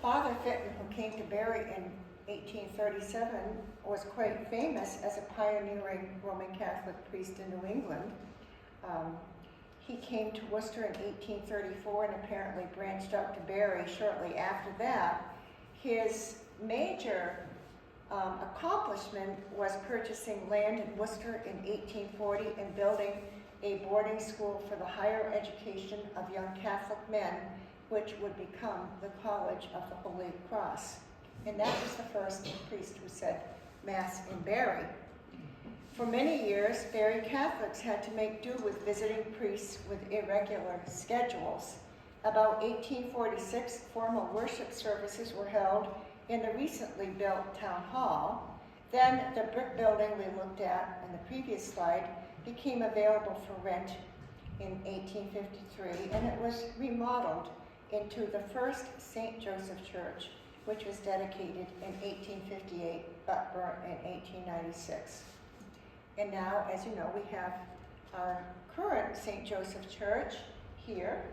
Father Fitton, who came to Barre in 1837, was quite famous as a pioneering Roman Catholic priest in New England. He came to Worcester in 1834 and apparently branched out to Barre shortly after that. His major accomplishment was purchasing land in Worcester in 1840 and building a boarding school for the higher education of young Catholic men, which would become the College of the Holy Cross. And that was the first priest who said Mass in Barre. For many years, Barre Catholics had to make do with visiting priests with irregular schedules. About 1846, formal worship services were held in the recently built town hall. Then the brick building we looked at in the previous slide became available for rent in 1853, and it was remodeled into the first St. Joseph Church, which was dedicated in 1858 but burnt in 1896. And now, as you know, we have our current St. Joseph Church here.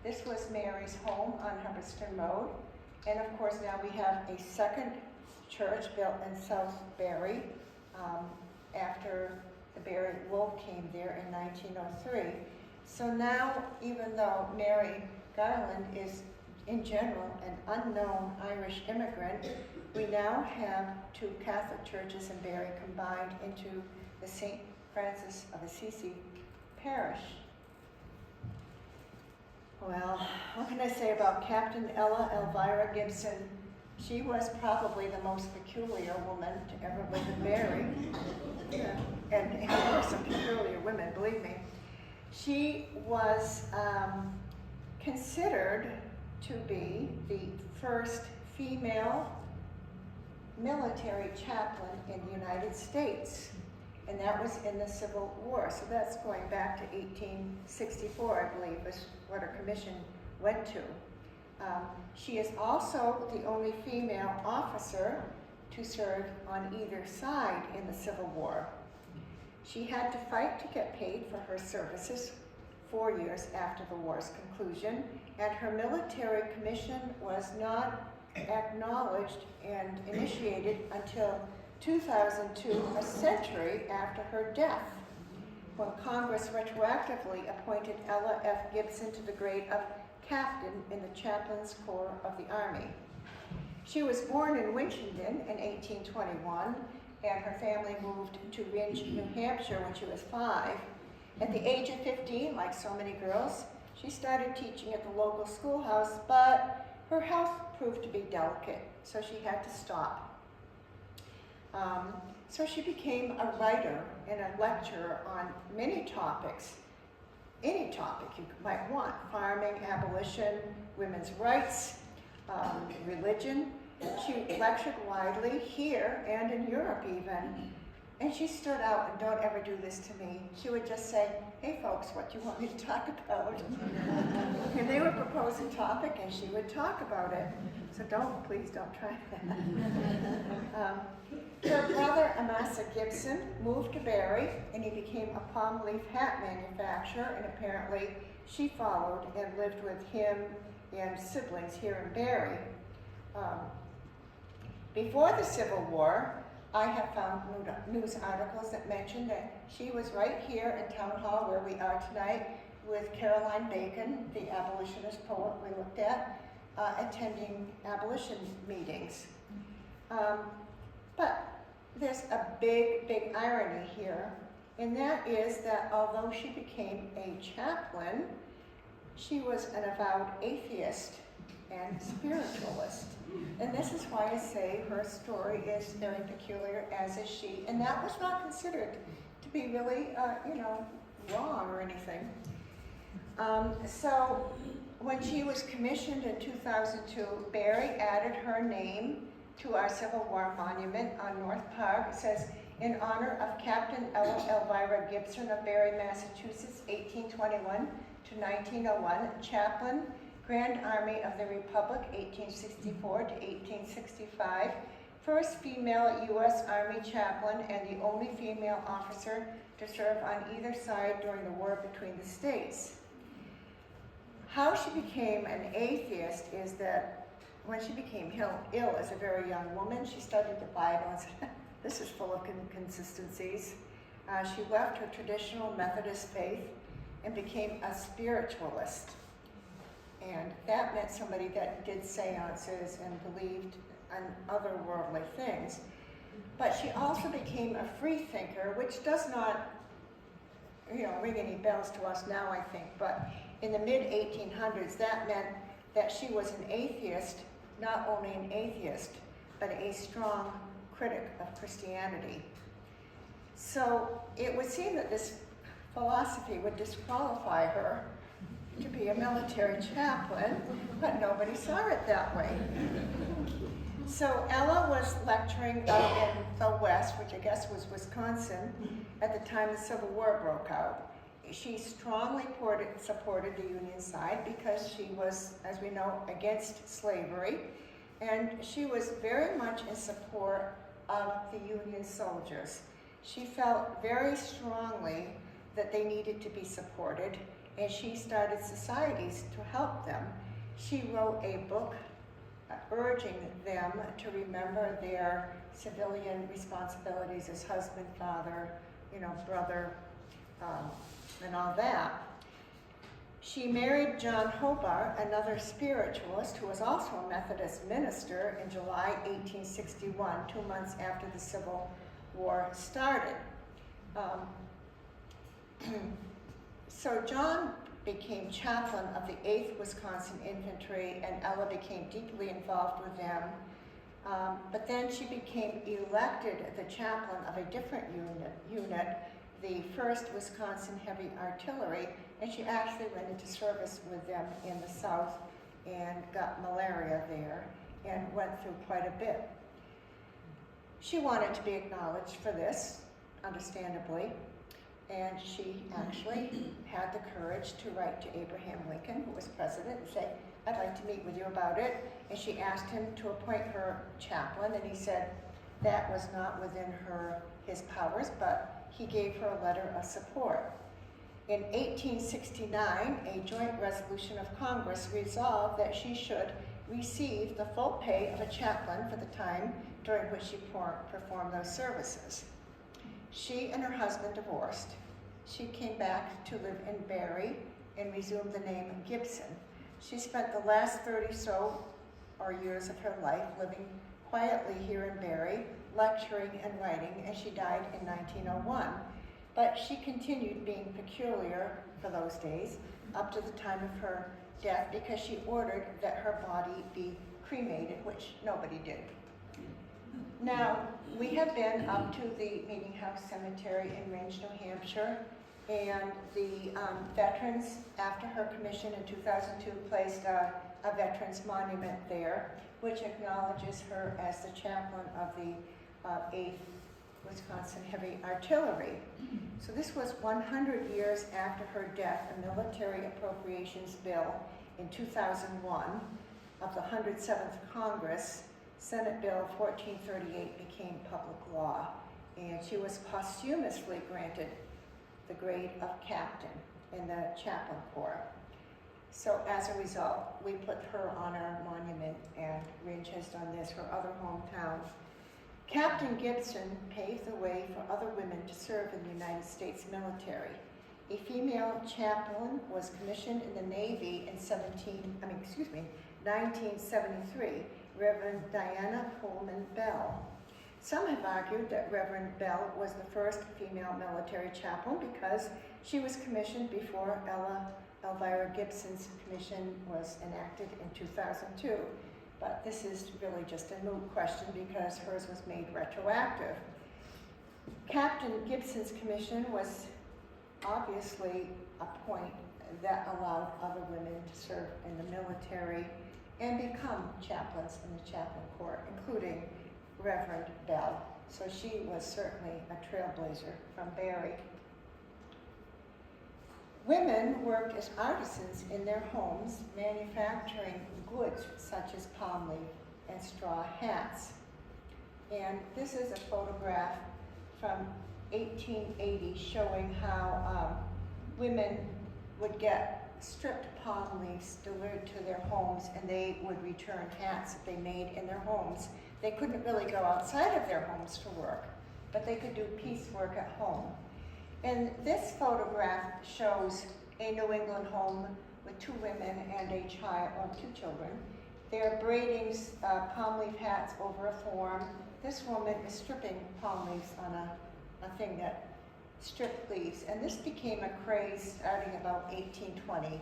This was Mary's home on Hubbardston Road. And of course, now we have a second church built in South Barre after the Barre Wolf came there in 1903. So now, even though Mary Garland is in general an unknown Irish immigrant, we now have two Catholic churches in Barre combined into the St. Francis of Assisi parish. Well, what can I say about Captain Ella Elvira Gibson? She was probably the most peculiar woman to ever live in Barre. And there were some peculiar women, believe me. She was considered to be the first female military chaplain in the United States. And that was in the Civil War. So that's going back to 1864, I believe, was what her commission went to. She is also the only female officer to serve on either side in the Civil War. She had to fight to get paid for her services 4 years after the war's conclusion, and her military commission was not acknowledged and initiated until 2002, a century after her death, when Congress retroactively appointed Ella F. Gibson to the grade of captain in the Chaplains Corps of the Army. She was born in Winchendon in 1821, and her family moved to Rindge, New Hampshire when she was 5. At the age of 15, like so many girls, she started teaching at the local schoolhouse, but her health proved to be delicate, so she had to stop. So she became a writer and a lecturer on many topics, any topic you might want: farming, abolition, women's rights, religion. She lectured widely here and in Europe even. And she stood out, and don't ever do this to me. She would just say, "Hey folks, what do you want me to talk about?" And they would propose a topic and she would talk about it. So please don't try that. Her brother, Amasa Gibson, moved to Barre, and he became a palm leaf hat manufacturer, and apparently she followed and lived with him and siblings here in Barre. Before the Civil War, I have found news articles that mention that she was right here in Town Hall where we are tonight with Caroline Bacon, the abolitionist poet we looked at, attending abolition meetings. But there's a big irony here, and that is that although she became a chaplain, she was an avowed atheist and spiritualist. And this is why I say her story is very peculiar, as is she. And that was not considered to be really, wrong or anything. So when she was commissioned in 2002, Barre added her name to our Civil War monument on North Park. It says, in honor of Captain Ella Elvira Gibson of Barre, Massachusetts, 1821 to 1901, chaplain, Grand Army of the Republic, 1864 to 1865, first female U.S. Army chaplain and the only female officer to serve on either side during the war between the states. How she became an atheist is that when she became ill as a very young woman, she studied the Bible and said, this is full of inconsistencies. She left her traditional Methodist faith and became a spiritualist. And that meant somebody that did seances and believed in otherworldly things. But she also became a free thinker, which does not, ring any bells to us now, I think. But in the mid-1800s, that meant that she was an atheist, not only an atheist, but a strong critic of Christianity. So it would seem that this philosophy would disqualify her to be a military chaplain, but nobody saw it that way. So Ella was lecturing out in the West, which I guess was Wisconsin, at the time the Civil War broke out. She strongly supported the Union side because she was, as we know, against slavery, and she was very much in support of the Union soldiers. She felt very strongly that they needed to be supported, and she started societies to help them. She wrote a book urging them to remember their civilian responsibilities as husband, father, brother, and all that. She married John Hobart, another spiritualist who was also a Methodist minister, in July 1861, 2 months after the Civil War started. So John became chaplain of the 8th Wisconsin Infantry, and Ella became deeply involved with them. But then she became elected the chaplain of a different unit, the 1st Wisconsin Heavy Artillery, and she actually went into service with them in the South and got malaria there and went through quite a bit. She wanted to be acknowledged for this, understandably, and she actually had the courage to write to Abraham Lincoln, who was president, and say, I'd like to meet with you about it. And she asked him to appoint her chaplain, and he said that was not within his powers, but he gave her a letter of support. In 1869, a joint resolution of Congress resolved that she should receive the full pay of a chaplain for the time during which she performed those services. She and her husband divorced. She came back to live in Barre and resumed the name Gibson. She spent the last 30 years of her life living quietly here in Barre, lecturing and writing, and she died in 1901. But she continued being peculiar for those days up to the time of her death because she ordered that her body be cremated, which nobody did. Now, we have been up to the Meeting House Cemetery in Range, New Hampshire, and the veterans, after her commission in 2002, placed a veterans monument there, which acknowledges her as the chaplain of the 8th Wisconsin Heavy Artillery. So this was 100 years after her death. A military appropriations bill in 2001 of the 107th Congress, Senate Bill 1438, became public law, and she was posthumously granted the grade of captain in the chaplain corps. So as a result, we put her on our monument, and Ridge has done this for other hometowns. Captain Gibson paved the way for other women to serve in the United States military. A female chaplain was commissioned in the Navy in 1973, Reverend Diana Pullman Bell. Some have argued that Reverend Bell was the first female military chaplain because she was commissioned before Ella Elvira Gibson's commission was enacted in 2002. But this is really just a moot question because hers was made retroactive. Captain Gibson's commission was obviously a point that allowed other women to serve in the military and become chaplains in the chaplain corps, including Reverend Bell. So she was certainly a trailblazer from Barre. Women worked as artisans in their homes, manufacturing goods such as palm leaf and straw hats. And this is a photograph from 1880 showing how women would get stripped palm leaves delivered to their homes, and they would return hats that they made in their homes. They couldn't really go outside of their homes for work, but they could do piecework at home. And this photograph shows a New England home with 2 women and a child, or 2 children. They're braiding palm leaf hats over a form. This woman is stripping palm leaves on a thing that stripped leaves. And this became a craze starting about 1820,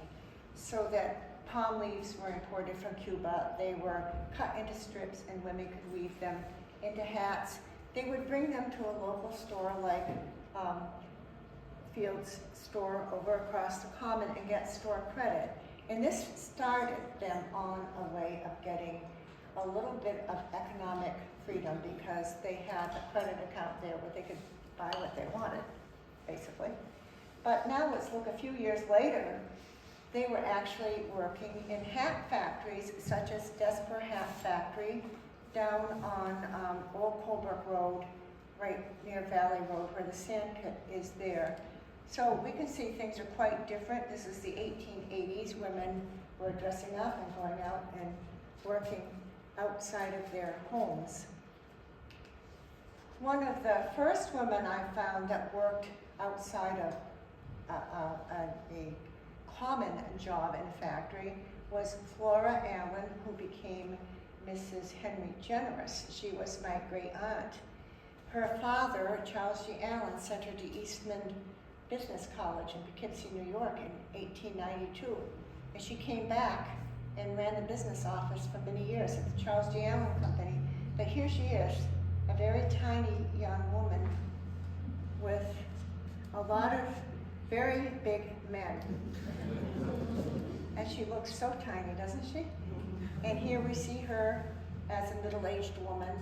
so that palm leaves were imported from Cuba. They were cut into strips and women could weave them into hats. They would bring them to a local store like Field's store over across the common and get store credit. And this started them on a way of getting a little bit of economic freedom, because they had a credit account there where they could buy what they wanted, basically. But now let's look a few years later. They were actually working in hat factories, such as Desper Hat Factory down on Old Colebrook Road, right near Valley Road, where the sand pit is there. So we can see things are quite different. This is the 1880s. Women were dressing up and going out and working outside of their homes. One of the first women I found that worked outside of a common job in a factory was Flora Allen, who became Mrs. Henry Generous. She was my great aunt. Her father, Charles G. Allen, sent her to Eastman Business College in Poughkeepsie, New York in 1892. And she came back and ran the business office for many years at the Charles G. Allen Company. But here she is, a very tiny young woman with a lot of very big men. And she looks so tiny, doesn't she? And here we see her as a middle-aged woman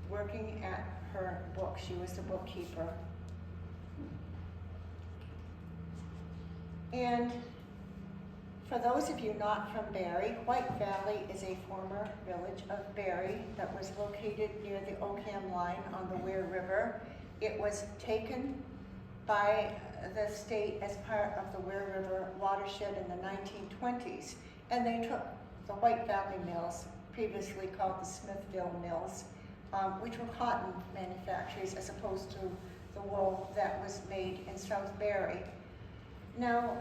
working at her book. She was the bookkeeper. And for those of you not from Barre, White Valley is a former village of Barre that was located near the Ockham line on the Weir River. It was taken by the state as part of the Weir River watershed in the 1920s, and they took the White Valley Mills, previously called the Smithville Mills, which were cotton manufacturers as opposed to the wool that was made in South Barre. Now,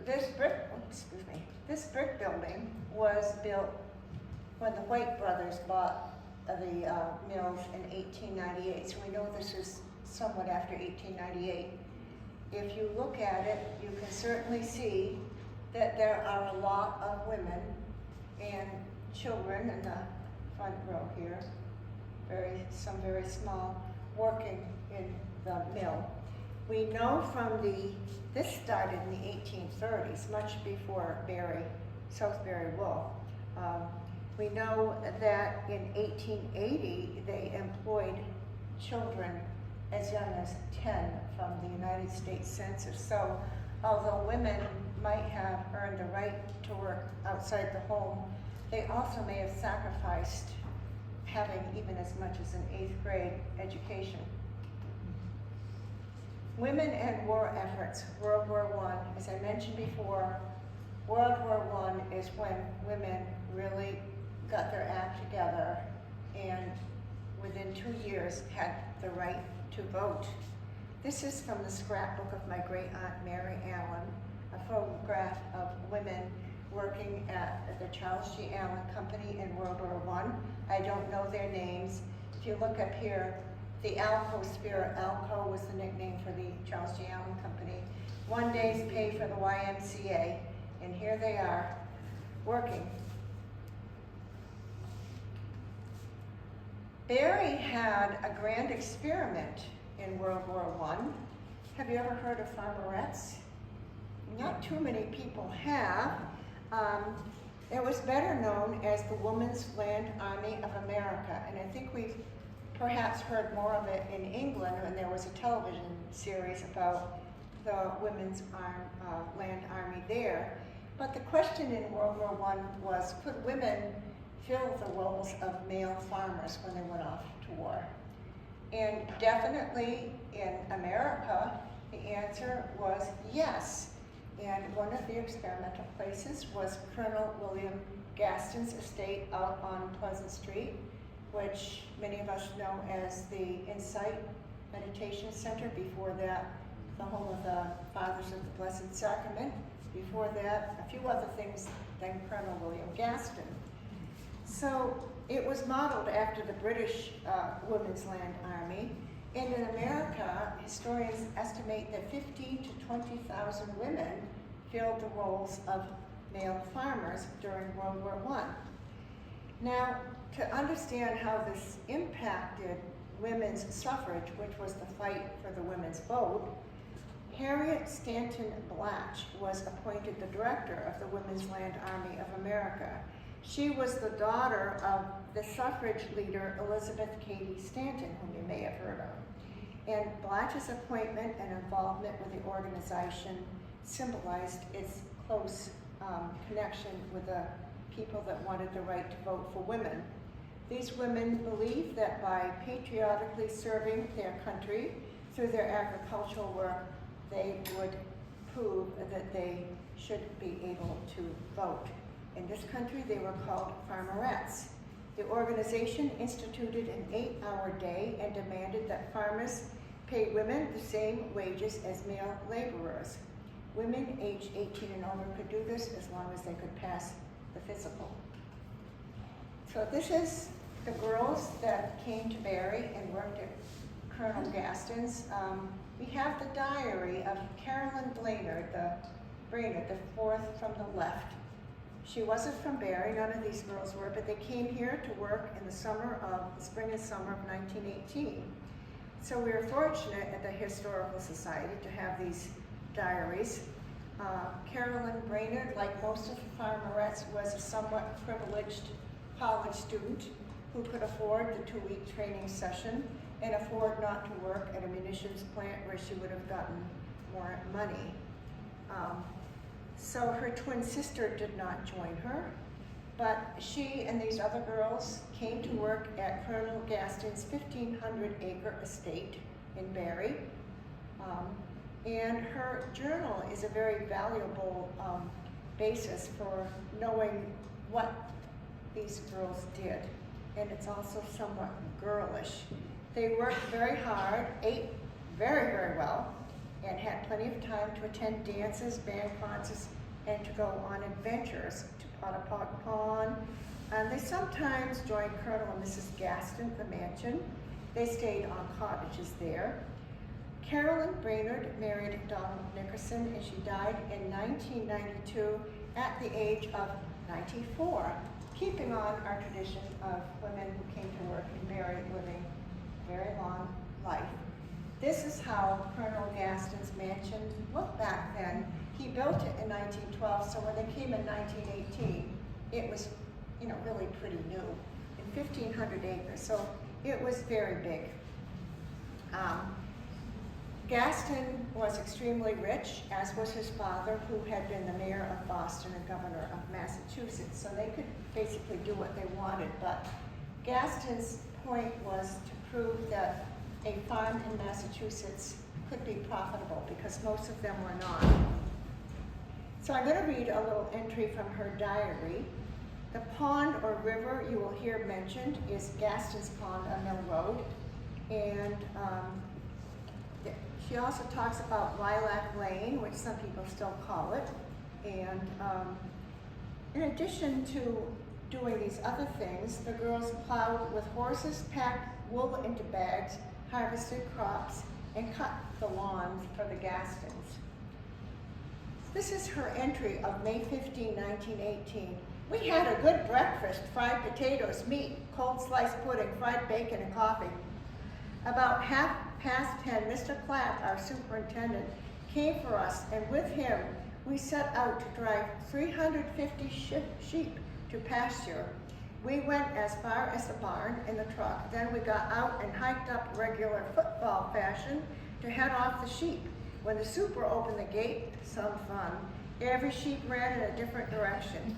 this brick building was built when the White brothers bought the mills in 1898, so we know this is somewhat after 1898. If you look at it, you can certainly see that there are a lot of women and children in the front row here, some very small, working in the mill. We know from this started in the 1830s, much before South Barre wool. We know that in 1880, they employed children as young as 10 from the United States Census. So although women might have earned the right to work outside the home, they also may have sacrificed having even as much as an 8th grade education. Women and war efforts, World War I. As I mentioned before, World War I is when women really got their act together and within 2 years had the right to vote. This is from the scrapbook of my great aunt Mary Allen, a photograph of women working at the Charles G. Allen Company in World War I. I don't know their names. If you look up here, the Alco Spirit, Alco was the nickname for the Charles G. Allen Company. 1 day's pay for the YMCA, and here they are, working. Barre had a grand experiment in World War I. Have you ever heard of farmerettes? Not too many people have. It was better known as the Women's Land Army of America, and I think we've perhaps heard more of it in England when there was a television series about the women's land army there. But the question in World War I was, could women fill the roles of male farmers when they went off to war? And definitely in America, the answer was yes. And one of the experimental places was Colonel William Gaston's estate out on Pleasant Street, which many of us know as the Insight Meditation Center. Before that, the home of the Fathers of the Blessed Sacrament. Before that, a few other things than Colonel William Gaston. So it was modeled after the British Women's Land Army. And in America, historians estimate that 15,000 to 20,000 women filled the roles of male farmers during World War I. Now, to understand how this impacted women's suffrage, which was the fight for the women's vote, Harriet Stanton Blatch was appointed the director of the Women's Land Army of America. She was the daughter of the suffrage leader Elizabeth Cady Stanton, whom you may have heard of. And Blatch's appointment and involvement with the organization symbolized its close connection with the people that wanted the right to vote for women. These women believed that by patriotically serving their country through their agricultural work, they would prove that they should be able to vote. In this country, they were called farmerettes. The organization instituted an 8-hour day and demanded that farmers pay women the same wages as male laborers. Women aged 18 and over could do this as long as they could pass the physical. So this is the girls that came to Barre and worked at Colonel Gaston's. We have the diary of Carolyn Brainerd, the fourth from the left. She wasn't from Barre, none of these girls were, but they came here to work in the spring and summer of 1918. So we were fortunate at the Historical Society to have these diaries. Carolyn Brainerd, like most of the farmerettes, was a somewhat privileged college student who could afford the 2-week training session and afford not to work at a munitions plant where she would have gotten more money. So her twin sister did not join her, but she and these other girls came to work at Colonel Gaston's 1,500-acre estate in Barre. And her journal is a very valuable basis for knowing what these girls did. And it's also somewhat girlish. They worked very hard, ate very, very well, and had plenty of time to attend dances, band concerts, and to go on adventures to Pottapock Pond. And they sometimes joined Colonel and Mrs. Gaston at the mansion. They stayed on cottages there. Carolyn Brainerd married Donald Nickerson, and she died in 1992 at the age of 94, keeping on our tradition of women who came to work in Barre living a very long life. This is how Colonel Gaston's mansion looked back then. He built it in 1912, so when they came in 1918, it was, really pretty new, in 1,500 acres, so it was very big. Gaston was extremely rich, as was his father, who had been the mayor of Boston and governor of Massachusetts, so they could basically do what they wanted, but Gaston's point was to prove that a farm in Massachusetts could be profitable because most of them were not. So I'm going to read a little entry from her diary. The pond or river you will hear mentioned is Gaston's Pond on Mill Road, and she also talks about Lilac Lane, which some people still call it, and in addition to doing these other things, the girls plowed with horses, packed wool into bags, harvested crops, and cut the lawns for the Gastons. This is her entry of May 15, 1918. We had a good breakfast, fried potatoes, meat, cold sliced pudding, fried bacon, and coffee. About 10:30, Mr. Clapp, our superintendent, came for us, and with him, we set out to drive 350 sheep to pasture We went as far as the barn in the truck. Then we got out and hiked up regular football fashion to head off the sheep. When the super opened the gate, some fun, every sheep ran in a different direction.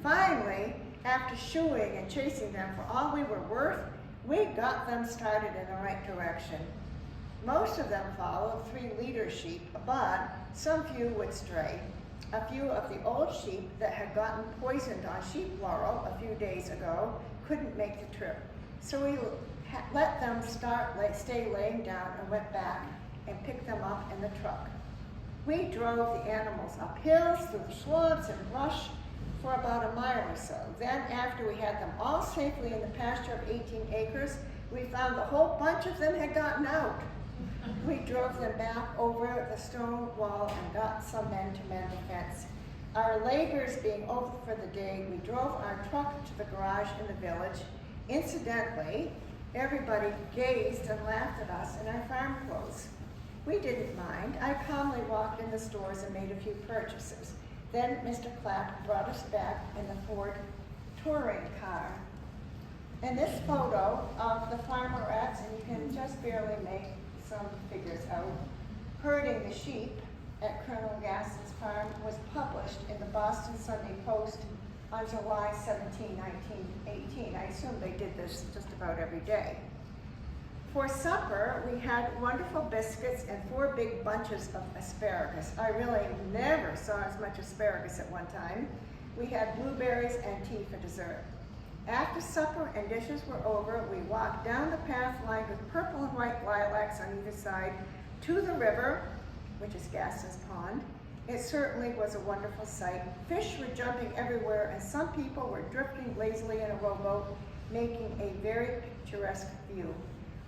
Finally, after shooing and chasing them for all we were worth, we got them started in the right direction. Most of them followed 3 leader sheep, but some few would stray. A few of the old sheep that had gotten poisoned on sheep laurel a few days ago couldn't make the trip. So we let them stay laying down and went back and picked them up in the truck. We drove the animals up hills, through the swamps and brush for about a mile or so. Then after we had them all safely in the pasture of 18 acres, we found the whole bunch of them had gotten out. We drove them back over the stone wall and got some men to mend the fence. Our labors being over for the day, we drove our truck to the garage in the village. Incidentally, everybody gazed and laughed at us in our farm clothes. We didn't mind. I calmly walked in the stores and made a few purchases. Then Mr. Clapp brought us back in the Ford touring car. And this photo of the farmerettes, and you can just barely make some figures out, herding the sheep at Colonel Gass's farm was published in the Boston Sunday Post on July 17, 1918. I assume they did this just about every day. For supper, we had wonderful biscuits and 4 big bunches of asparagus. I really never saw as much asparagus at one time. We had blueberries and tea for dessert. After supper and dishes were over, we walked down the path lined with purple and white lilacs on either side to the river, which is Gass's Pond. It certainly was a wonderful sight. Fish were jumping everywhere, and some people were drifting lazily in a rowboat, making a very picturesque view.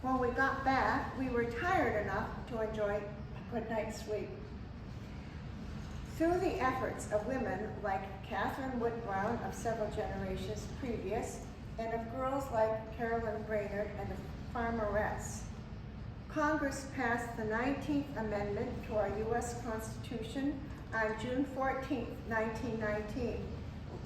When we got back, we were tired enough to enjoy a good night's sleep. Through the efforts of women like Catherine Wood Brown of several generations previous, and of girls like Carolyn Brainerd and the Farmerettes, Congress passed the 19th Amendment to our U.S. Constitution on June 14, 1919,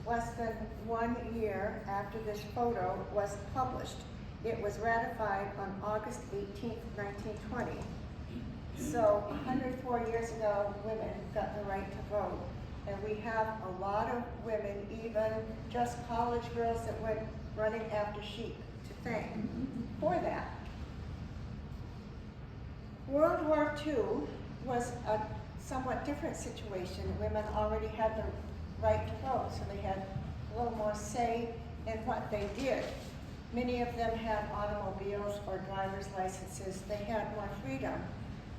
less than 1 year after this photo was published. It was ratified on August 18, 1920. So 104 years ago, women got the right to vote. And we have a lot of women, even just college girls that went running after sheep, to thank for that. World War II was a somewhat different situation. Women already had the right to vote, so they had a little more say in what they did. Many of them had automobiles or driver's licenses. They had more freedom.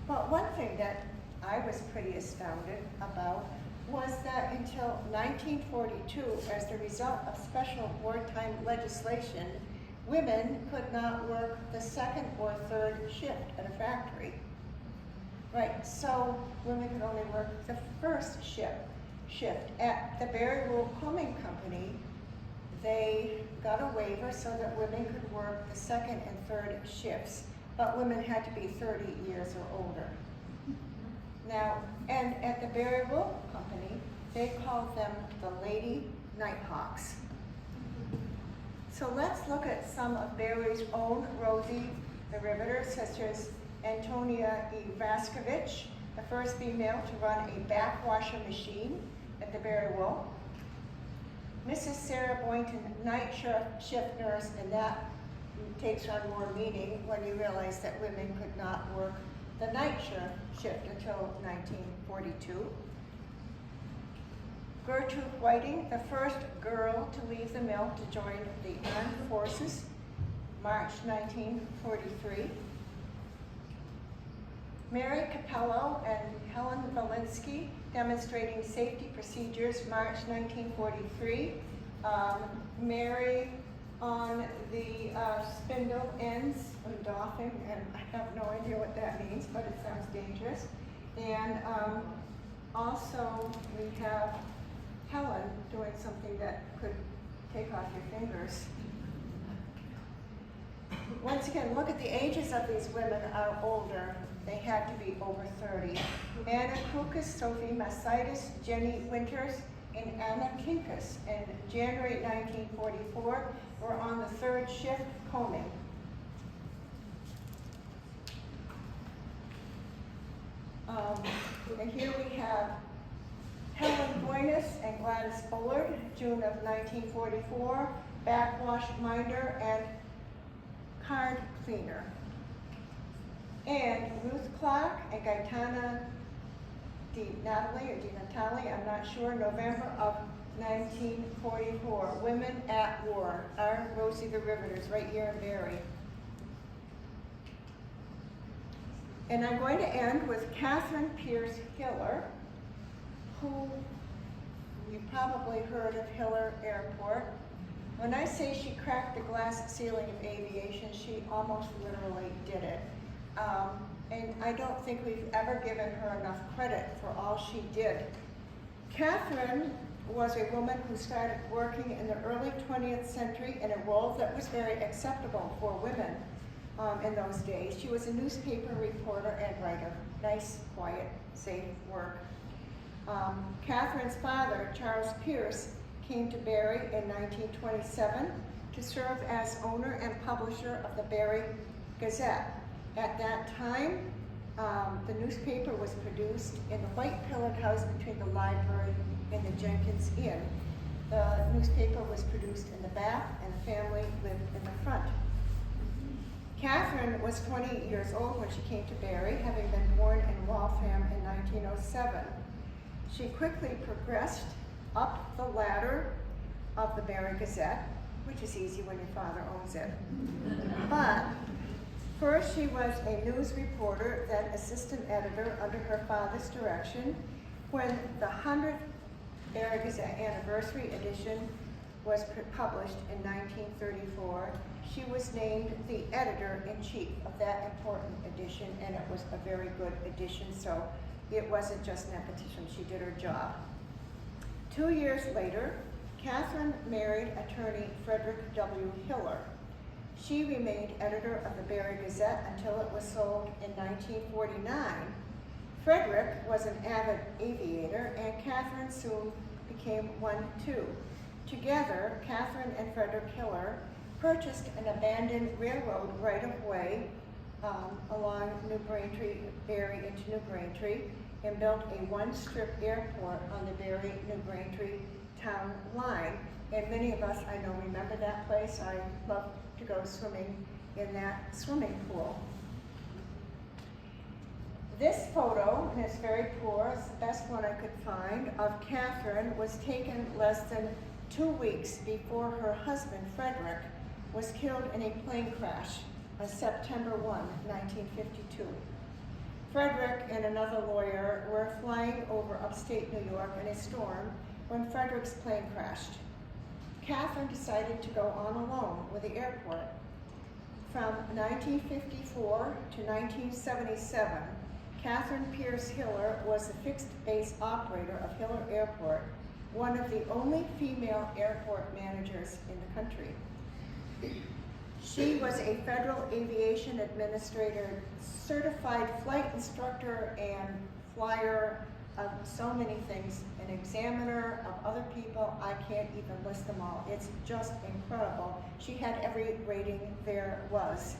But one thing that I was pretty astounded about was that until 1942, as the result of special wartime legislation, women could not work the 2nd or 3rd shift at a factory. Right, so women could only work the 1st shift. At the Barre Wool Combing Company, they got a waiver so that women could work the 2nd and 3rd shifts, but women had to be 30 years or older. Now, and at the Barre Wool Company, they called them the Lady Nighthawks. So let's look at some of Barre's own Rosie the Riveter, such as Antonia E. Vaskovich, the first female to run a backwasher machine at the Barre Wool. Mrs. Sarah Boynton, night shift nurse, and that takes on more meaning when you realize that women could not work the night shift until 1942. Gertrude Whiting, the first girl to leave the mill to join the armed forces, March 1943. Mary Capello and Helen Valinsky, demonstrating safety procedures, March 1943. Mary on the spindle ends of doffing, and I have no idea what that means, but it sounds dangerous. And also we have Helen doing something that could take off your fingers. Once again, look at the ages of these women are older. They had to be over 30. Anna Krukas, Sophie Massitis, Jenny Winters, and Anna Kinkus. In January 1944, were on the third shift combing. And here we have Helen Boyness and Gladys Bullard, June of 1944, backwash minder and card cleaner. And Ruth Clark and Gaetana Di Natale, I'm not sure, November of 1944, Women at War, our Rosie the Riveters, right here in Barre. And I'm going to end with Catherine Pierce Hiller, who you probably heard of Hiller Airport. When I say she cracked the glass ceiling of aviation, she almost literally did it. And I don't think we've ever given her enough credit for all she did. Catherine was a woman who started working in the early 20th century in a role that was very acceptable for women in those days. She was a newspaper reporter and writer. Nice, quiet, safe work. Catherine's father, Charles Pierce, came to Barre in 1927 to serve as owner and publisher of the Barre Gazette. At that time, the newspaper was produced in the white pillared house between the library and the Jenkins Inn. The newspaper was produced in the back, and the family lived in the front. Catherine was 20 years old when she came to Barre, having been born in Waltham in 1907. She quickly progressed up the ladder of the Barre Gazette, which is easy when your father owns it. But first, she was a news reporter, then assistant editor under her father's direction. When the 100th Barre Gazette anniversary edition was published in 1934, she was named the editor-in-chief of that important edition, and it was a very good edition, so it wasn't just nepotism, she did her job. 2 years later, Catherine married attorney Frederick W. Hiller. She remained editor of the Barre Gazette until it was sold in 1949. Frederick was an avid aviator, and Catherine soon became one too. Together, Catherine and Frederick Hiller purchased an abandoned railroad right-of-way along New Braintree, Barre into New Braintree, and built a one-strip airport on the Barre-New Braintree town line. And many of us, I know, remember that place. I love to go swimming in that swimming pool. This photo, and it's very poor, it's the best one I could find, of Catherine was taken less than 2 weeks before her husband, Frederick, was killed in a plane crash on September 1, 1952. Frederick and another lawyer were flying over upstate New York in a storm when Frederick's plane crashed. Catherine decided to go on alone with the airport. From 1954 to 1977, Catherine Pierce Hiller was the fixed base operator of Hiller Airport, one of the only female airport managers in the country. She was a Federal Aviation Administrator, certified flight instructor, and flyer of so many things, an examiner of other people. I can't even list them all. It's just incredible. She had every rating there was.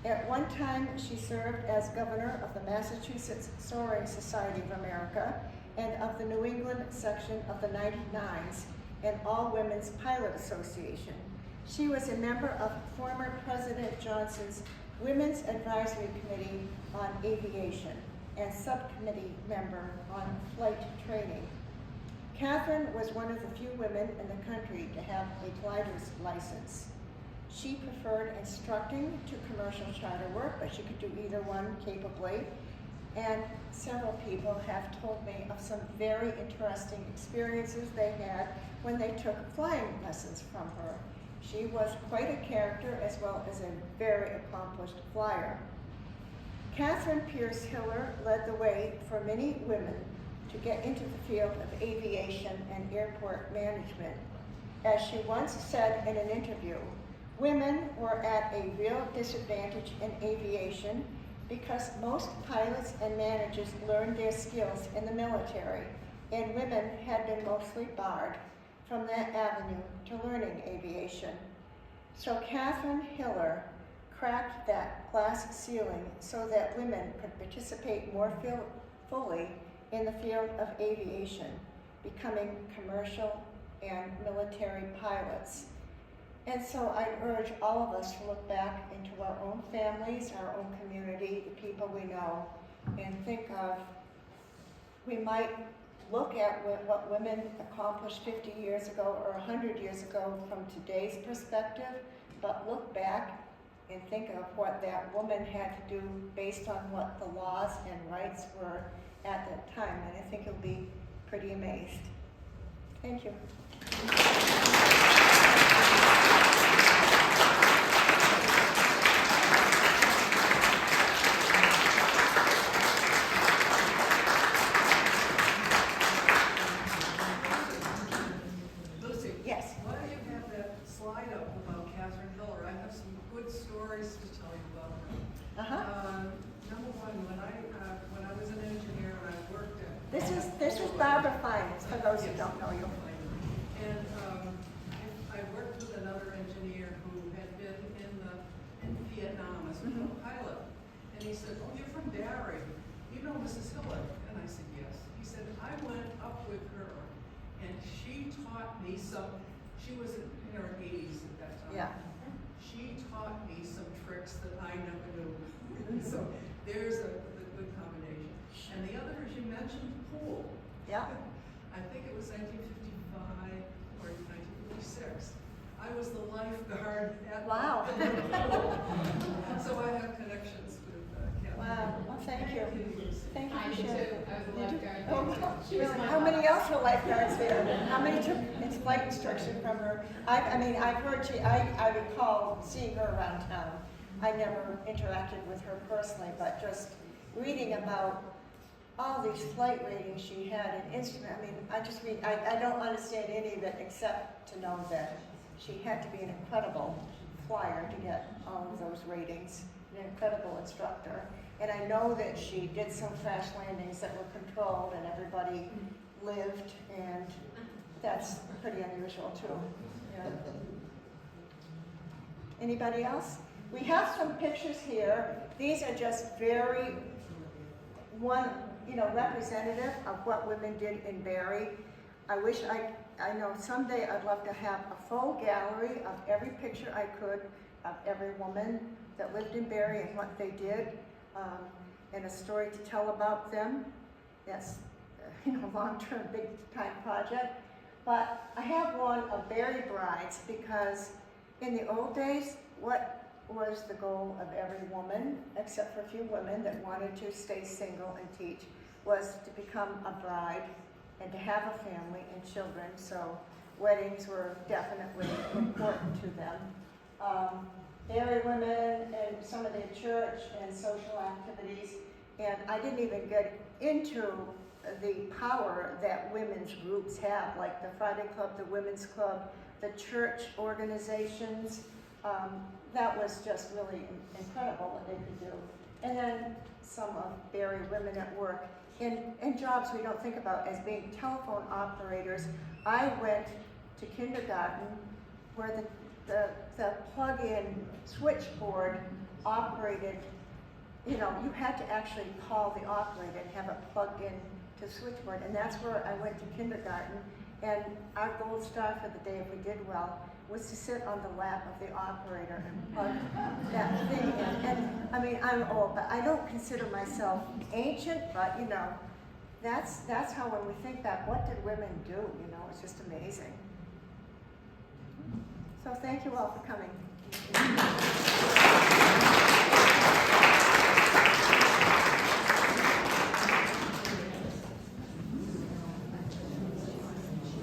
At one time, she served as governor of the Massachusetts Soaring Society of America and of the New England section of the 99s and All Women's Pilot Association. She was a member of former President Johnson's Women's Advisory Committee on Aviation and subcommittee member on flight training. Catherine was one of the few women in the country to have a glider's license. She preferred instructing to commercial charter work, but she could do either one capably. And several people have told me of some very interesting experiences they had when they took flying lessons from her. She was quite a character as well as a very accomplished flyer. Catherine Pierce Hiller led the way for many women to get into the field of aviation and airport management. As she once said in an interview, women were at a real disadvantage in aviation because most pilots and managers learned their skills in the military. and women had been mostly barred from that avenue to learning aviation. So Catherine Hiller cracked that glass ceiling so that women could participate more fully in the field of aviation, becoming commercial and military pilots. And so I urge all of us to look back into our own families, our own community, the people we know, and think of, we might look at what women accomplished 50 years ago or 100 years ago from today's perspective, but look back and think of what that woman had to do based on what the laws and rights were at that time, and I think you'll be pretty amazed. Thank you. Lucy, Yes. why don't you have that slide up about Catherine Hiller? I have some good stories to tell you about her. Number one, when I was an engineer and I worked at This is Barbara Fines, for those who don't know you. And I worked with another engineer who had been in Vietnam as a pilot, and he said, "Oh, you're from Barre. You know Mrs. Hiller?" And I said, "Yes." He said, "I went up with her, and she taught me some." She was in her 80s at that time. Yeah. She taught me some tricks that I never knew. So there's a good combination. And the other is, you mentioned pool. Yeah. I think it was 1955 or 1956. I was the lifeguard at Wow. the pool. So I have connections with Catherine. Wow, well, thank you. Thank you I for did sharing. too. I was a lifeguard. Oh, She was my how many boss. else were lifeguards there? How many took its flight instruction from her? I mean, I've heard I recall seeing her around town. I never interacted with her personally, but just reading about all these flight ratings she had and instrument. I mean, I don't understand any of it except to know that she had to be an incredible flyer to get all of those ratings, an incredible instructor. And I know that she did some crash landings that were controlled and everybody lived, and that's pretty unusual too. Yeah. Anybody else? We have some pictures here. These are just very representative of what women did in Barre. I know someday I'd love to have a full gallery of every picture I could of every woman that lived in Barre and what they did, and a story to tell about them. That's long-term, big-time project. But I have one of Barre brides because in the old days, what was the goal of every woman, except for a few women that wanted to stay single and teach, was to become a bride and to have a family and children. So weddings were definitely important to them. Barre women and some of their church and social activities, and I didn't even get into the power that women's groups have, like the Friday Club, the Women's Club, the church organizations. That was just really incredible what they could do. And then some of Barre women at work in jobs we don't think about as being telephone operators. I went to kindergarten where the plug-in switchboard operated. You had to actually call the operator and have it plugged in to the switchboard, and that's where I went to kindergarten. And our gold star for the day, if we did well, was to sit on the lap of the operator and plug that thing in. And I mean, I'm old, but I don't consider myself ancient, but that's how when we think back, what did women do? It's just amazing. So thank you all for coming.